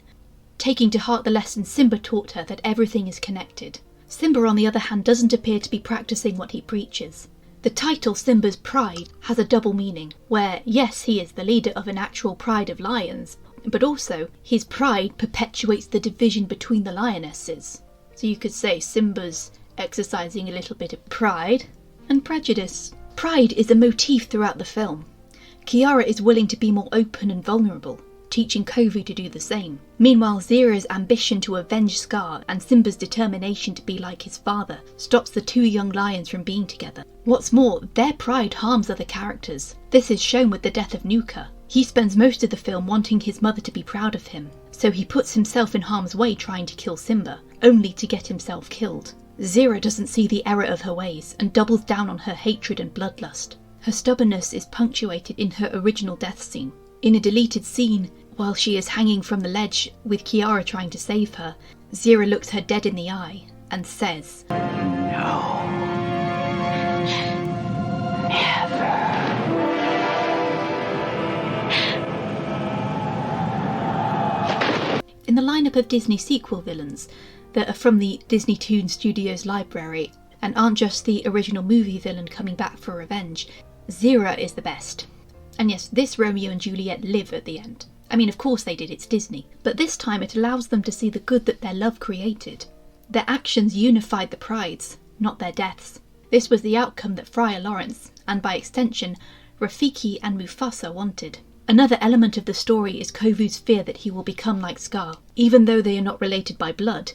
taking to heart the lesson Simba taught her that everything is connected. Simba, on the other hand, doesn't appear to be practicing what he preaches. The title Simba's Pride has a double meaning, where yes, he is the leader of an actual pride of lions, but also his pride perpetuates the division between the lionesses. So you could say Simba's exercising a little bit of pride and prejudice. Pride is a motif throughout the film. Kiara is willing to be more open and vulnerable, teaching Kovu to do the same. Meanwhile, Zira's ambition to avenge Scar and Simba's determination to be like his father stops the two young lions from being together. What's more, their pride harms other characters. This is shown with the death of Nuka. He spends most of the film wanting his mother to be proud of him, so he puts himself in harm's way trying to kill Simba, only to get himself killed. Zira doesn't see the error of her ways and doubles down on her hatred and bloodlust. Her stubbornness is punctuated in her original death scene. In a deleted scene, while she is hanging from the ledge with Kiara trying to save her, Zira looks her dead in the eye and says, "No. Never." In the lineup of Disney sequel villains that are from the Disney Toon Studios library and aren't just the original movie villain coming back for revenge, Zira is the best. And yes, this Romeo and Juliet live at the end. I mean, of course they did, it's Disney. But this time it allows them to see the good that their love created. Their actions unified the prides, not their deaths. This was the outcome that Friar Lawrence, and by extension, Rafiki and Mufasa wanted. Another element of the story is Kovu's fear that he will become like Scar. Even though they are not related by blood,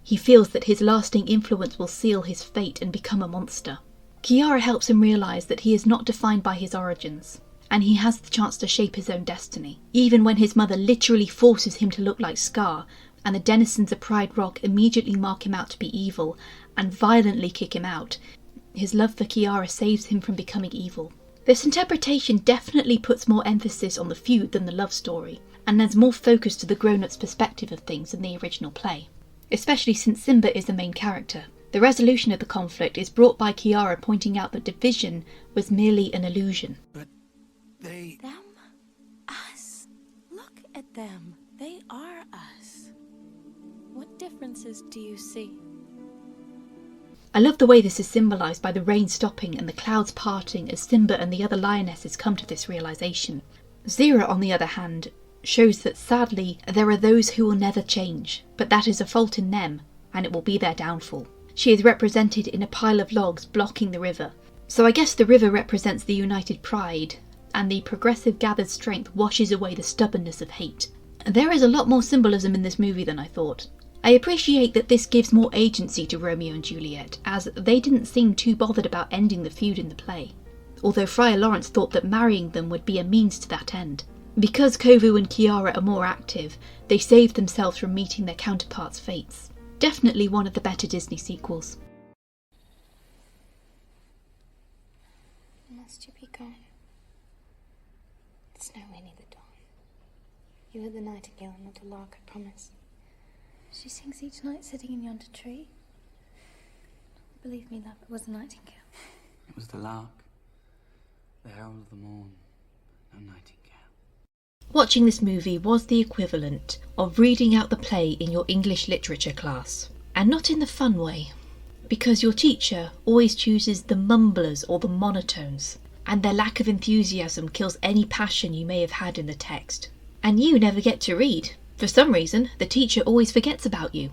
he feels that his lasting influence will seal his fate and become a monster. Kiara helps him realise that he is not defined by his origins, and he has the chance to shape his own destiny. Even when his mother literally forces him to look like Scar, and the denizens of Pride Rock immediately mark him out to be evil and violently kick him out, his love for Kiara saves him from becoming evil. This interpretation definitely puts more emphasis on the feud than the love story, and lends more focus to the grown-up's perspective of things than the original play. Especially since Simba is the main character. The resolution of the conflict is brought by Kiara pointing out that division was merely an illusion. But they... Them? Us. Look at them. They are us. What differences do you see? I love the way this is symbolised by the rain stopping and the clouds parting as Simba and the other lionesses come to this realisation. Zira, on the other hand, shows that sadly there are those who will never change, but that is a fault in them, and it will be their downfall. She is represented in a pile of logs blocking the river. So I guess the river represents the united pride, and the progressive gathered strength washes away the stubbornness of hate. There is a lot more symbolism in this movie than I thought. I appreciate that this gives more agency to Romeo and Juliet, as they didn't seem too bothered about ending the feud in the play, although Friar Lawrence thought that marrying them would be a means to that end. Because Kovu and Kiara are more active, they saved themselves from meeting their counterparts' fates. Definitely one of the better Disney sequels. Must you be gone? It's now only the dawn. You are the nightingale and not the lark, I promise. She sings each night sitting in yonder tree. Believe me, love, it was the nightingale. It was the lark, the herald of the morn, no nightingale. Watching this movie was the equivalent of reading out the play in your English literature class. And not in the fun way, because your teacher always chooses the mumblers or the monotones, and their lack of enthusiasm kills any passion you may have had in the text. And you never get to read. For some reason, the teacher always forgets about you.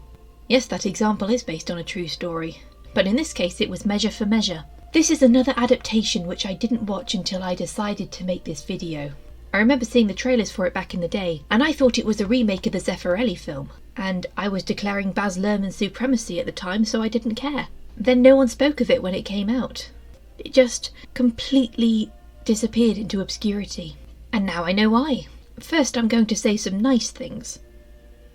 Yes, that example is based on a true story, but in this case it was measure for measure. This is another adaptation which I didn't watch until I decided to make this video. I remember seeing the trailers for it back in the day, and I thought it was a remake of the Zeffirelli film, and I was declaring Baz Luhrmann's supremacy at the time, so I didn't care. Then no one spoke of it when it came out. It just completely disappeared into obscurity. And now I know why. First, I'm going to say some nice things.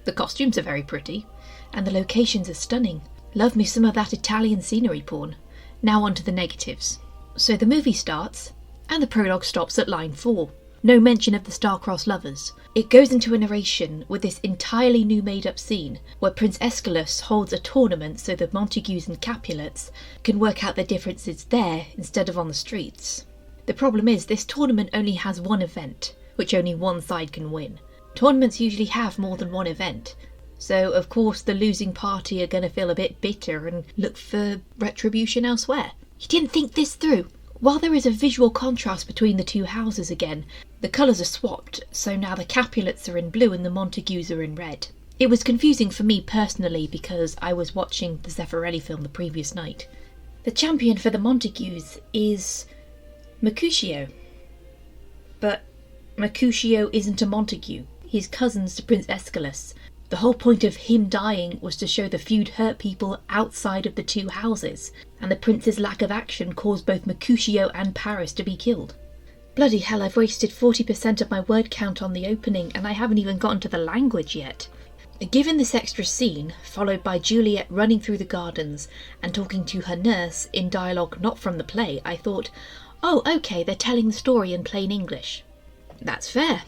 The costumes are very pretty, and the locations are stunning. Love me some of that Italian scenery porn. Now on to the negatives. So the movie starts, and the prologue stops at line 4. No mention of the star-crossed lovers. It goes into a narration with this entirely new made-up scene where Prince Aeschylus holds a tournament so the Montagues and Capulets can work out their differences there instead of on the streets. The problem is this tournament only has one event, which only one side can win. Tournaments usually have more than one event, so of course the losing party are going to feel a bit bitter and look for retribution elsewhere. He didn't think this through. While there is a visual contrast between the two houses again, the colours are swapped, so now the Capulets are in blue and the Montagues are in red. It was confusing for me personally because I was watching the Zeffirelli film the previous night. The champion for the Montagues is Mercutio. But Mercutio isn't a Montague. He's cousins to Prince Aeschylus. The whole point of him dying was to show the feud hurt people outside of the two houses, and the prince's lack of action caused both Mercutio and Paris to be killed. Bloody hell, I've wasted 40% of my word count on the opening, and I haven't even gotten to the language yet. Given this extra scene, followed by Juliet running through the gardens and talking to her nurse in dialogue not from the play, I thought, oh okay, they're telling the story in plain English. That's fair.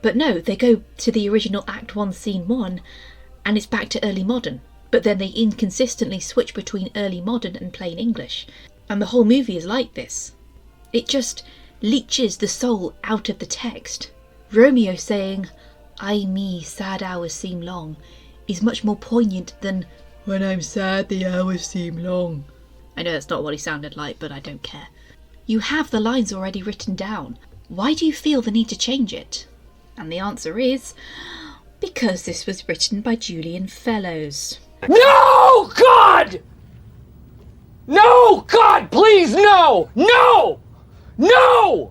But no, they go to the original Act 1 Scene 1 and it's back to early modern, but then they inconsistently switch between early modern and plain English, and the whole movie is like this. It just leeches the soul out of the text. Romeo saying, "Ay me, sad hours seem long," is much more poignant than "When I'm sad the hours seem long." I know that's not what he sounded like, but I don't care. You have the lines already written down. Why do you feel the need to change it? And the answer is, because this was written by Julian Fellowes. No, God! No, God, please, no! No! No!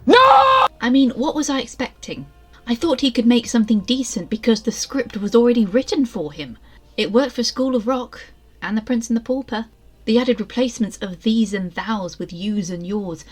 No! I mean, what was I expecting? I thought he could make something decent because the script was already written for him. It worked for School of Rock and The Prince and the Pauper. The added replacements of these and thous with yous and yours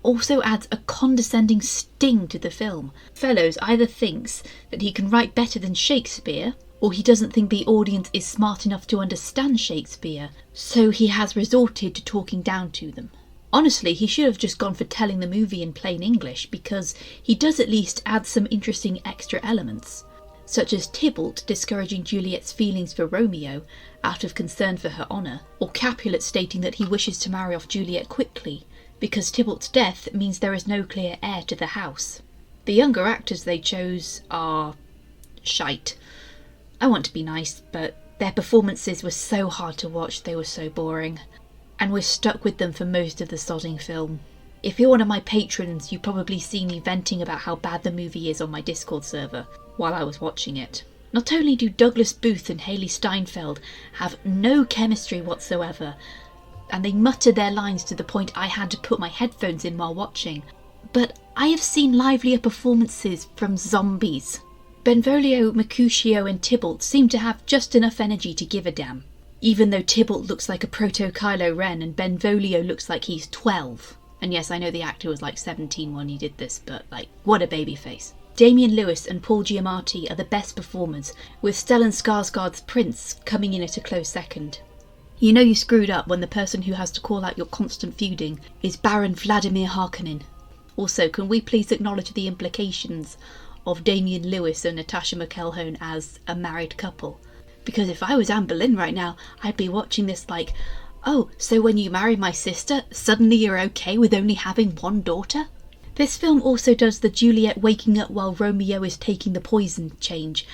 also adds a condescending sting to the film. Fellowes either thinks that he can write better than Shakespeare, or he doesn't think the audience is smart enough to understand Shakespeare, so he has resorted to talking down to them. Honestly, he should have just gone for telling the movie in plain English, because he does at least add some interesting extra elements, such as Tybalt discouraging Juliet's feelings for Romeo out of concern for her honour, or Capulet stating that he wishes to marry off Juliet quickly, because Tybalt's death means there is no clear heir to the house. The younger actors they chose are shite. I want to be nice, but their performances were so hard to watch, they were so boring. And we're stuck with them for most of the sodding film. If you're one of my patrons, you probably see me venting about how bad the movie is on my Discord server while I was watching it. Not only do Douglas Booth and Haley Steinfeld have no chemistry whatsoever, and they mutter their lines to the point I had to put my headphones in while watching, but I have seen livelier performances from zombies. Benvolio, Mercutio and Tybalt seem to have just enough energy to give a damn, even though Tybalt looks like a proto-Kylo Ren and Benvolio looks like he's 12. And yes, I know the actor was like 17 when he did this, but like, what a baby face. Damian Lewis and Paul Giamatti are the best performers, with Stellan Skarsgård's Prince coming in at a close second. You know you screwed up when the person who has to call out your constant feuding is Baron Vladimir Harkonnen. Also, can we please acknowledge the implications of Damian Lewis and Natasha McElhone as a married couple. Because if I was Anne Boleyn right now, I'd be watching this like, oh, so when you marry my sister, suddenly you're okay with only having one daughter? This film also does the Juliet waking up while Romeo is taking the poison change,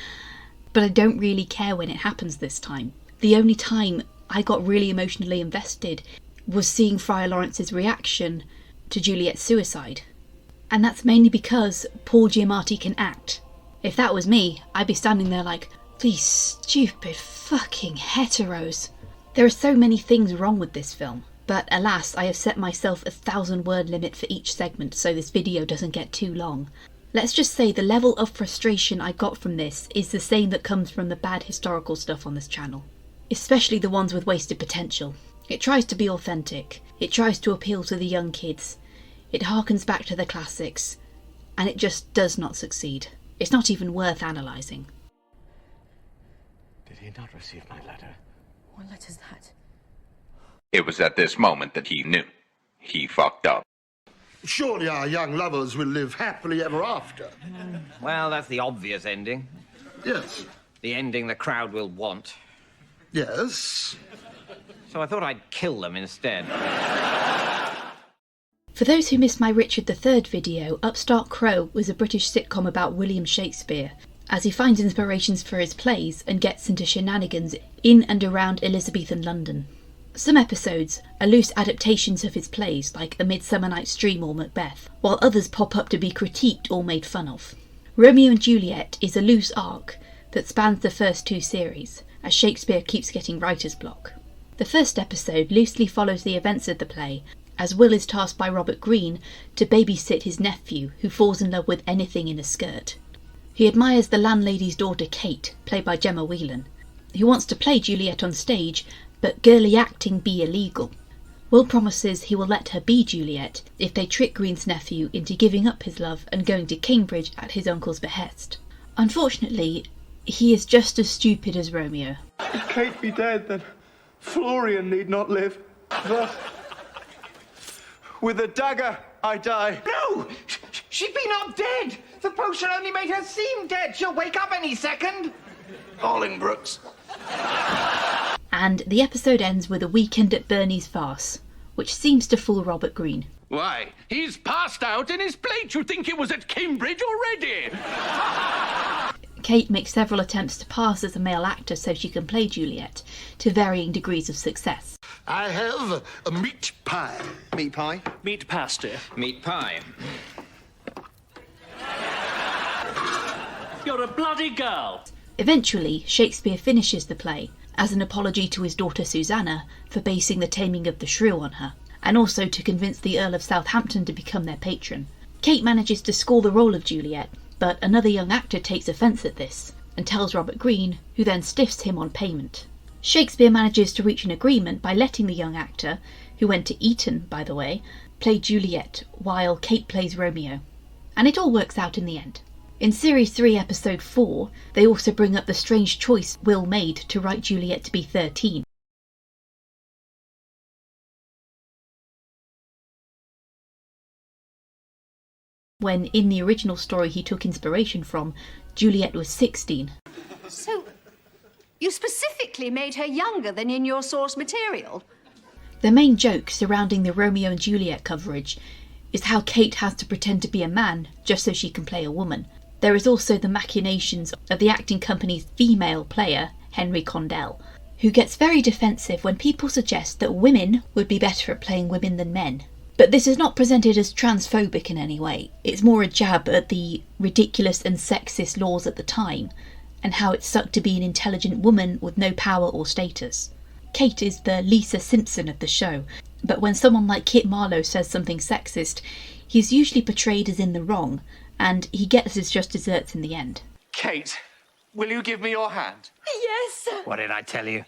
but I don't really care when it happens this time. The only time I got really emotionally invested was seeing Friar Lawrence's reaction to Juliet's suicide. And that's mainly because Paul Giamatti can act. If that was me, I'd be standing there like, these stupid fucking heteros. There are so many things wrong with this film, but alas, I have set myself a 1,000-word limit for each segment so this video doesn't get too long. Let's just say the level of frustration I got from this is the same that comes from the bad historical stuff on this channel. Especially the ones with wasted potential. It tries to be authentic, it tries to appeal to the young kids, it harkens back to the classics, and it just does not succeed. It's not even worth analysing. Did he not receive my letter? What letter's that? It was at this moment that he knew. He fucked up. Surely our young lovers will live happily ever after. Well, that's the obvious ending. Yes. The ending the crowd will want. Yes. So I thought I'd kill them instead. For those who missed my Richard III video, Upstart Crow was a British sitcom about William Shakespeare, as he finds inspirations for his plays and gets into shenanigans in and around Elizabethan London. Some episodes are loose adaptations of his plays, like A Midsummer Night's Dream or Macbeth, while others pop up to be critiqued or made fun of. Romeo and Juliet is a loose arc that spans the first two series, as Shakespeare keeps getting writer's block. The first episode loosely follows the events of the play, as Will is tasked by Robert Greene to babysit his nephew, who falls in love with anything in a skirt. He admires the landlady's daughter Kate, played by Gemma Whelan, who wants to play Juliet on stage, but girly acting be illegal. Will promises he will let her be Juliet if they trick Greene's nephew into giving up his love and going to Cambridge at his uncle's behest. Unfortunately, he is just as stupid as Romeo. If Kate be dead, then Florian need not live. Thus, with a dagger, I die. No! She be not dead! The potion only made her seem dead. She'll wake up any second. Bolingbroke's. And the episode ends with a weekend at Bernie's farce, which seems to fool Robert Greene. Why, he's passed out in his plate. You think he was at Cambridge already? Kate makes several attempts to pass as a male actor so she can play Juliet, to varying degrees of success. I have a meat pie. Meat pie? Meat pasty. Meat pie. You're a bloody girl. Eventually, Shakespeare finishes the play, as an apology to his daughter Susanna for basing The Taming of the Shrew on her, and also to convince the Earl of Southampton to become their patron. Kate manages to score the role of Juliet, but another young actor takes offence at this, and tells Robert Greene, who then stiffs him on payment. Shakespeare manages to reach an agreement by letting the young actor, who went to Eton, by the way, play Juliet, while Kate plays Romeo. And it all works out in the end. In Series 3, Episode 4, they also bring up the strange choice Will made to write Juliet to be 13. When, in the original story he took inspiration from, Juliet was 16. So, you specifically made her younger than in your source material? The main joke surrounding the Romeo and Juliet coverage is how Kate has to pretend to be a man just so she can play a woman. There is also the machinations of the acting company's female player, Henry Condell, who gets very defensive when people suggest that women would be better at playing women than men. But this is not presented as transphobic in any way. It's more a jab at the ridiculous and sexist laws at the time, and how it sucked to be an intelligent woman with no power or status. Kate is the Lisa Simpson of the show, but when someone like Kit Marlowe says something sexist, he's usually portrayed as in the wrong, and he gets his just desserts in the end. Kate, will you give me your hand? Yes. What did I tell you?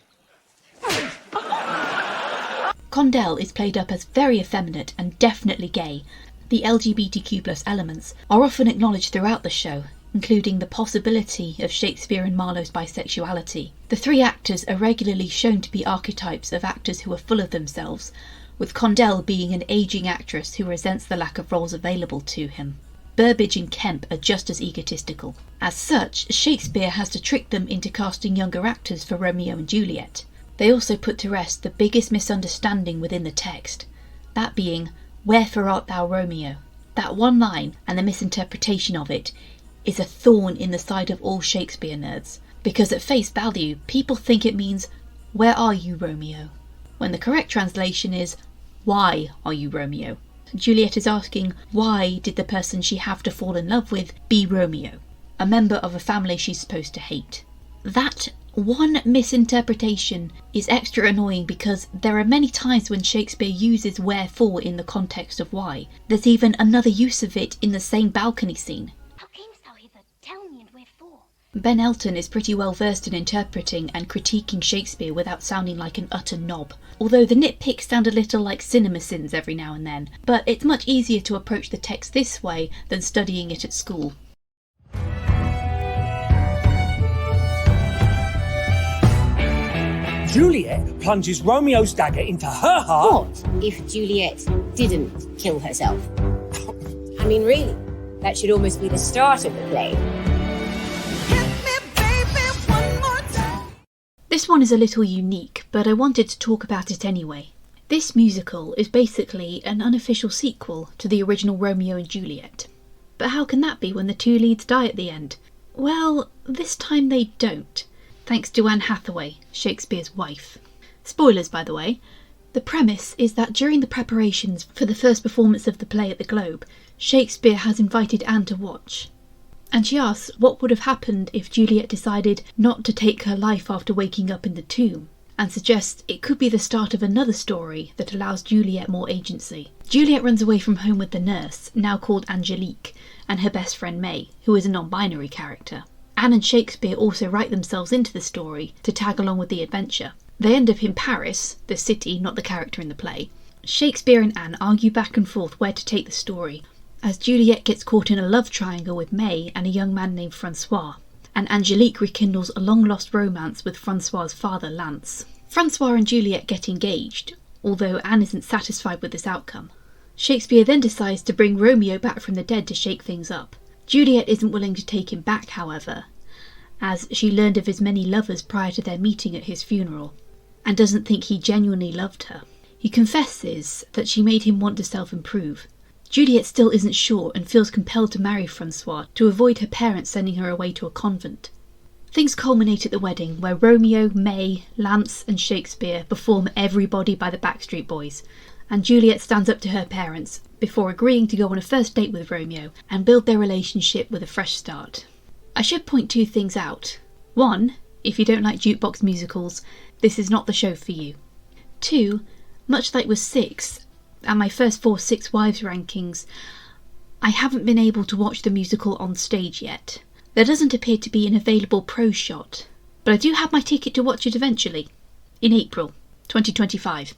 Condell is played up as very effeminate and definitely gay. The LGBTQ+ elements are often acknowledged throughout the show, including the possibility of Shakespeare and Marlowe's bisexuality. The three actors are regularly shown to be archetypes of actors who are full of themselves, with Condell being an ageing actress who resents the lack of roles available to him. Burbage and Kemp are just as egotistical. As such, Shakespeare has to trick them into casting younger actors for Romeo and Juliet. They also put to rest the biggest misunderstanding within the text, that being, "Wherefore art thou Romeo?" That one line, and the misinterpretation of it, is a thorn in the side of all Shakespeare nerds, because at face value, people think it means, "Where are you, Romeo?" when the correct translation is, "Why are you Romeo?" Juliet is asking, why did the person she have to fall in love with be Romeo, a member of a family she's supposed to hate? That one misinterpretation is extra annoying because there are many times when Shakespeare uses wherefore in the context of why. There's even another use of it in the same balcony scene. How camest thou hither? Tell me, and wherefore? Ben Elton is pretty well versed in interpreting and critiquing Shakespeare without sounding like an utter knob, although the nitpicks sound a little like cinema sins every now and then, but it's much easier to approach the text this way than studying it at school. Juliet plunges Romeo's dagger into her heart. What if Juliet didn't kill herself? I mean, really, that should almost be the start of the play. This one is a little unique, but I wanted to talk about it anyway. This musical is basically an unofficial sequel to the original Romeo and Juliet. But how can that be when the two leads die at the end? Well, this time they don't, thanks to Anne Hathaway, Shakespeare's wife. Spoilers, by the way. The premise is that during the preparations for the first performance of the play at the Globe, Shakespeare has invited Anne to watch. And she asks what would have happened if Juliet decided not to take her life after waking up in the tomb, and suggests it could be the start of another story that allows Juliet more agency. Juliet runs away from home with the nurse, now called Angelique, and her best friend May, who is a non-binary character. Anne and Shakespeare also write themselves into the story to tag along with the adventure. They end up in Paris, the city, not the character in the play. Shakespeare and Anne argue back and forth where to take the story, as Juliet gets caught in a love triangle with May and a young man named Francois, and Angelique rekindles a long-lost romance with Francois's father, Lance. Francois and Juliet get engaged, although Anne isn't satisfied with this outcome. Shakespeare then decides to bring Romeo back from the dead to shake things up. Juliet isn't willing to take him back, however, as she learned of his many lovers prior to their meeting at his funeral, and doesn't think he genuinely loved her. He confesses that she made him want to self-improve. Juliet still isn't sure and feels compelled to marry Francois to avoid her parents sending her away to a convent. Things culminate at the wedding, where Romeo, May, Lance and Shakespeare perform Everybody by the Backstreet Boys, and Juliet stands up to her parents before agreeing to go on a first date with Romeo and build their relationship with a fresh start. I should point two things out. 1, if you don't like jukebox musicals, this is not the show for you. 2, much like with 6, and my first 4 Six Wives rankings, I haven't been able to watch the musical on stage yet. There doesn't appear to be an available pro shot, but I do have my ticket to watch it eventually, in April 2025.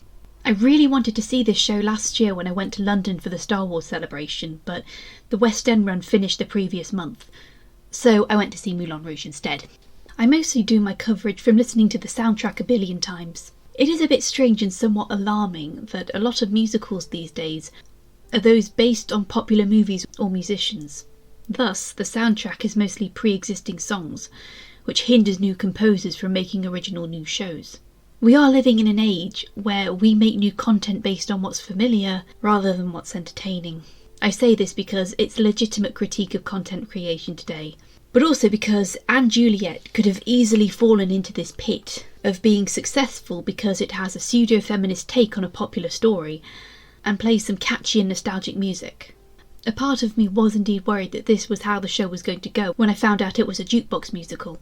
I really wanted to see this show last year when I went to London for the Star Wars celebration, but the West End run finished the previous month, so I went to see Moulin Rouge instead. I mostly do my coverage from listening to the soundtrack a billion times. It is a bit strange and somewhat alarming that a lot of musicals these days are those based on popular movies or musicians. Thus, the soundtrack is mostly pre-existing songs, which hinders new composers from making original new shows. We are living in an age where we make new content based on what's familiar rather than what's entertaining. I say this because it's a legitimate critique of content creation today, but also because Anne Juliet could have easily fallen into this pit of being successful because it has a pseudo-feminist take on a popular story and plays some catchy and nostalgic music. A part of me was indeed worried that this was how the show was going to go when I found out it was a jukebox musical.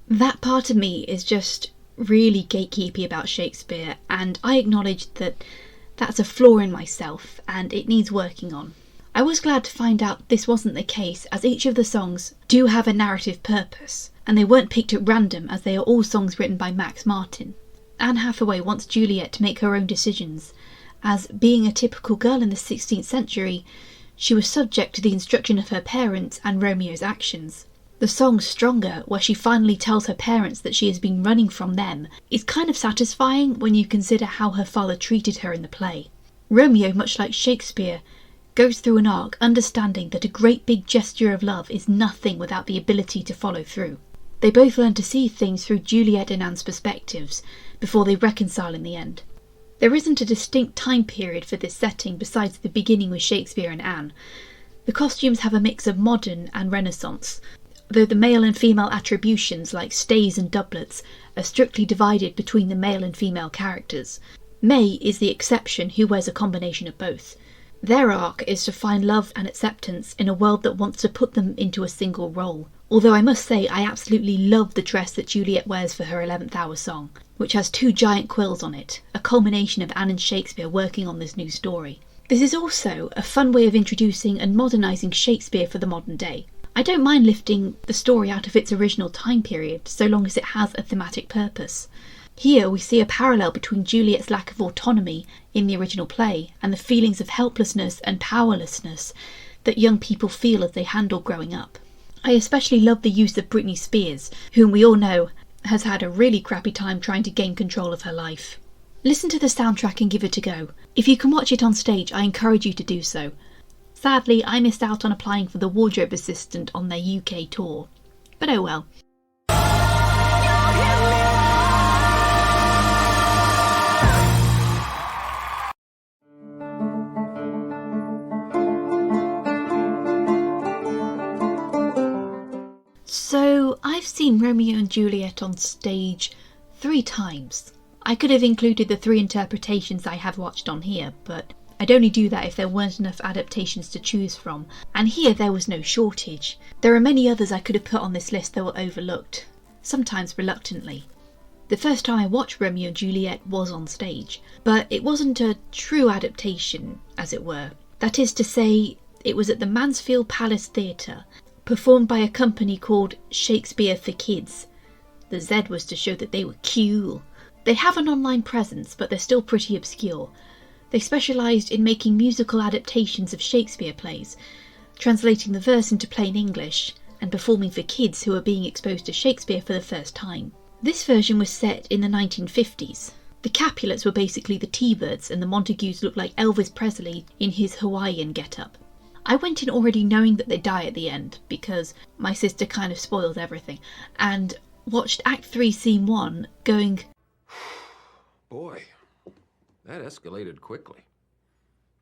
That part of me is just really gatekeepy about Shakespeare, and I acknowledge that that's a flaw in myself and it needs working on. I was glad to find out this wasn't the case, as each of the songs do have a narrative purpose, and they weren't picked at random, as they are all songs written by Max Martin. Anne Hathaway wants Juliet to make her own decisions, as being a typical girl in the 16th century, she was subject to the instruction of her parents and Romeo's actions. The song Stronger, where she finally tells her parents that she has been running from them, is kind of satisfying when you consider how her father treated her in the play. Romeo, much like Shakespeare, goes through an arc understanding that a great big gesture of love is nothing without the ability to follow through. They both learn to see things through Juliet and Anne's perspectives before they reconcile in the end. There isn't a distinct time period for this setting besides the beginning with Shakespeare and Anne. The costumes have a mix of modern and Renaissance, though the male and female attributions like stays and doublets are strictly divided between the male and female characters. May is the exception who wears a combination of both. Their arc is to find love and acceptance in a world that wants to put them into a single role. Although I must say I absolutely love the dress that Juliet wears for her 11th hour song, which has 2 giant quills on it, a culmination of Anne and Shakespeare working on this new story. This is also a fun way of introducing and modernising Shakespeare for the modern day. I don't mind lifting the story out of its original time period so long as it has a thematic purpose. Here we see a parallel between Juliet's lack of autonomy in the original play and the feelings of helplessness and powerlessness that young people feel as they handle growing up. I especially love the use of Britney Spears, whom we all know has had a really crappy time trying to gain control of her life. Listen to the soundtrack and give it a go. If you can watch it on stage, I encourage you to do so. Sadly, I missed out on applying for the wardrobe assistant on their UK tour. But oh well. So, I've seen Romeo and Juliet on stage 3 times. I could have included the 3 interpretations I have watched on here, but I'd only do that if there weren't enough adaptations to choose from, and here there was no shortage. There are many others I could have put on this list that were overlooked, sometimes reluctantly. The first time I watched Romeo and Juliet was on stage, but it wasn't a true adaptation, as it were. That is to say, it was at the Mansfield Palace Theatre, performed by a company called Shakespeare for Kids. The Z was to show that they were cool. They have an online presence, but they're still pretty obscure. They specialised in making musical adaptations of Shakespeare plays, translating the verse into plain English, and performing for kids who are being exposed to Shakespeare for the first time. This version was set in the 1950s. The Capulets were basically the T-Birds, and the Montagues looked like Elvis Presley in his Hawaiian get-up. I went in already knowing that they die at the end, because my sister kind of spoils everything, and watched Act 3 Scene 1 going, Boy, that escalated quickly.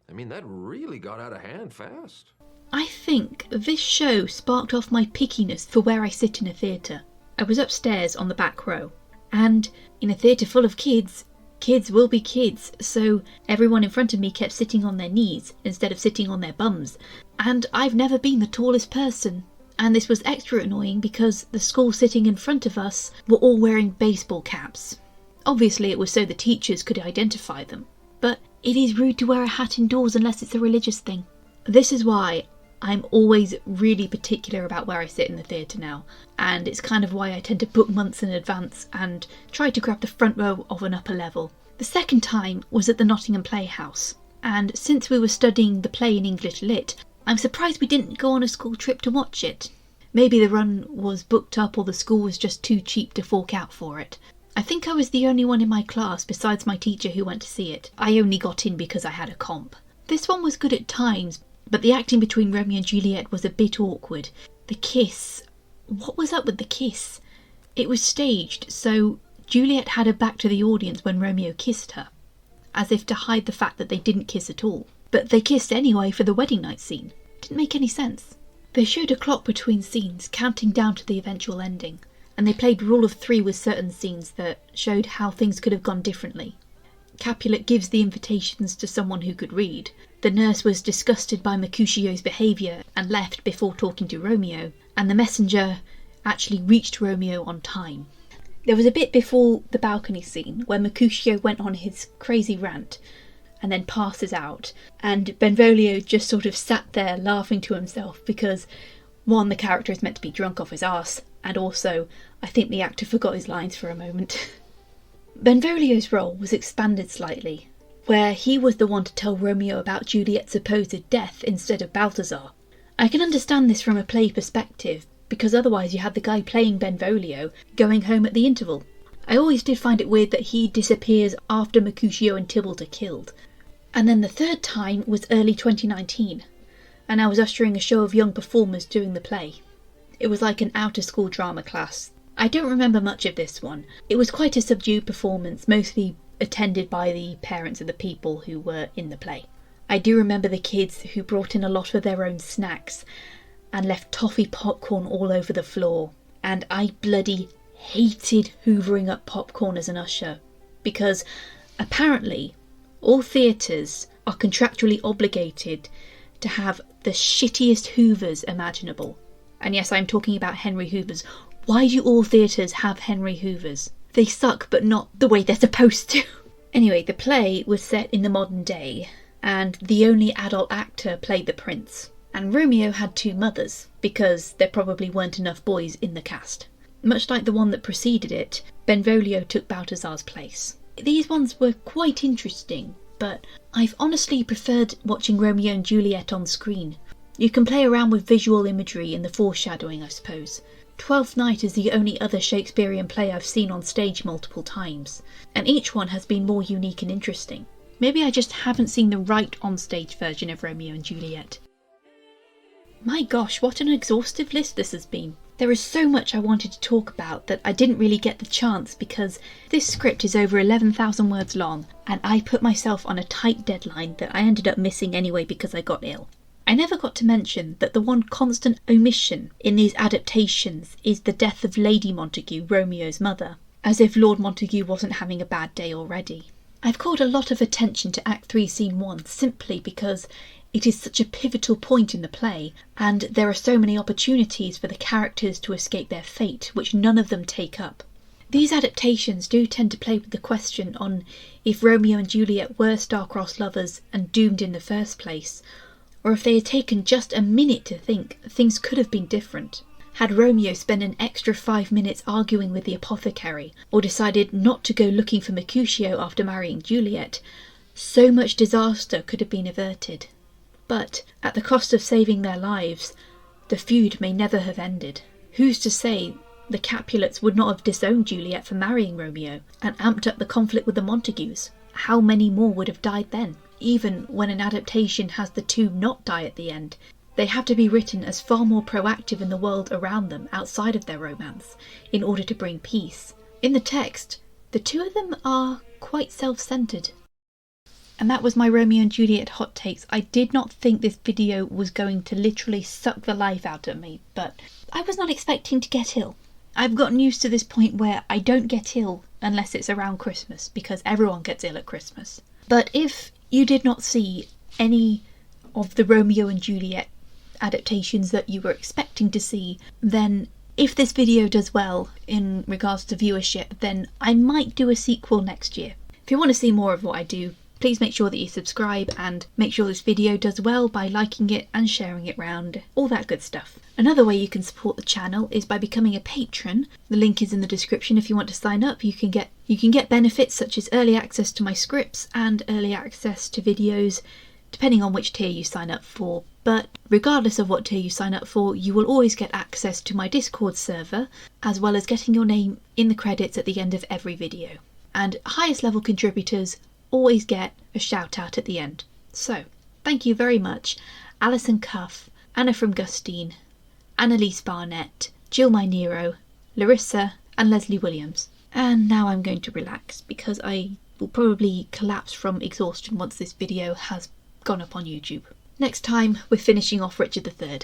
I mean, that really got out of hand fast. I think this show sparked off my pickiness for where I sit in a theatre. I was upstairs on the back row, and in a theatre full of kids, kids will be kids, so everyone in front of me kept sitting on their knees instead of sitting on their bums, and I've never been the tallest person. And this was extra annoying because the school sitting in front of us were all wearing baseball caps. Obviously it was so the teachers could identify them, but it is rude to wear a hat indoors unless it's a religious thing. This is why I'm always really particular about where I sit in the theatre now, and it's kind of why I tend to book months in advance and try to grab the front row of an upper level. The second time was at the Nottingham Playhouse, and since we were studying the play in English Lit, I'm surprised we didn't go on a school trip to watch it. Maybe the run was booked up or the school was just too cheap to fork out for it. I think I was the only one in my class besides my teacher who went to see it. I only got in because I had a comp. This one was good at times, but the acting between Romeo and Juliet was a bit awkward. The kiss. What was up with the kiss? It was staged, so Juliet had her back to the audience when Romeo kissed her, as if to hide the fact that they didn't kiss at all. But they kissed anyway for the wedding night scene. Didn't make any sense. They showed a clock between scenes, counting down to the eventual ending, and they played rule of 3 with certain scenes that showed how things could have gone differently. Capulet gives the invitations to someone who could read. The nurse was disgusted by Mercutio's behaviour and left before talking to Romeo, and the messenger actually reached Romeo on time. There was a bit before the balcony scene where Mercutio went on his crazy rant and then passes out, and Benvolio just sort of sat there laughing to himself because, one, the character is meant to be drunk off his arse, and also I think the actor forgot his lines for a moment. Benvolio's role was expanded slightly, where he was the one to tell Romeo about Juliet's supposed death instead of Balthazar. I can understand this from a play perspective, because otherwise you had the guy playing Benvolio going home at the interval. I always did find it weird that he disappears after Mercutio and Tybalt are killed. And then the third time was early 2019, and I was ushering a show of young performers doing the play. It was like an out-of-school drama class. I don't remember much of this one. It was quite a subdued performance, mostly attended by the parents of the people who were in the play. I do remember the kids who brought in a lot of their own snacks and left toffee popcorn all over the floor. And I bloody hated hoovering up popcorn as an usher, because apparently all theatres are contractually obligated to have the shittiest hoovers imaginable. And yes, I'm talking about Henry Hoovers. Why do all theatres have Henry Hoovers? They suck, but not the way they're supposed to. Anyway, the play was set in the modern day, and the only adult actor played the prince. And Romeo had two mothers, because there probably weren't enough boys in the cast. Much like the one that preceded it, Benvolio took Balthazar's place. These ones were quite interesting, but I've honestly preferred watching Romeo and Juliet on screen. You can play around with visual imagery and the foreshadowing, I suppose. Twelfth Night is the only other Shakespearean play I've seen on stage multiple times, and each one has been more unique and interesting. Maybe I just haven't seen the right on-stage version of Romeo and Juliet. My gosh, what an exhaustive list this has been. There is so much I wanted to talk about that I didn't really get the chance because this script is over 11,000 words long, and I put myself on a tight deadline that I ended up missing anyway because I got ill. I never got to mention that the one constant omission in these adaptations is the death of Lady Montague, Romeo's mother, as if Lord Montague wasn't having a bad day already. I've called a lot of attention to Act 3 Scene 1 simply because it is such a pivotal point in the play, and there are so many opportunities for the characters to escape their fate, which none of them take up. These adaptations do tend to play with the question on if Romeo and Juliet were star-crossed lovers and doomed in the first place, or if they had taken just a minute to think things could have been different. Had Romeo spent an extra 5 minutes arguing with the apothecary, or decided not to go looking for Mercutio after marrying Juliet, so much disaster could have been averted. But, at the cost of saving their lives, the feud may never have ended. Who's to say the Capulets would not have disowned Juliet for marrying Romeo, and amped up the conflict with the Montagues? How many more would have died then? Even when an adaptation has the two not die at the end, they have to be written as far more proactive in the world around them outside of their romance, in order to bring peace. In the text, the two of them are quite self-centred. And that was my Romeo and Juliet hot takes. I did not think this video was going to literally suck the life out of me, but I was not expecting to get ill. I've gotten used to this point where I don't get ill unless it's around Christmas, because everyone gets ill at Christmas. But if you did not see any of the Romeo and Juliet adaptations that you were expecting to see, then if this video does well in regards to viewership, then I might do a sequel next year. If you want to see more of what I do, please make sure that you subscribe and make sure this video does well by liking it and sharing it round, all that good stuff. Another way you can support the channel is by becoming a patron. The link is in the description. If you want to sign up, you can get benefits such as early access to my scripts and early access to videos, depending on which tier you sign up for. But regardless of what tier you sign up for, you will always get access to my Discord server, as well as getting your name in the credits at the end of every video. And highest level contributors always get a shout out at the end. So, thank you very much, Alison Cuff, Anna from Gustine, Annalise Barnett, Jill My Nero, Larissa and Leslie Williams. And now I'm going to relax because I will probably collapse from exhaustion once this video has gone up on YouTube. Next time we're finishing off Richard III.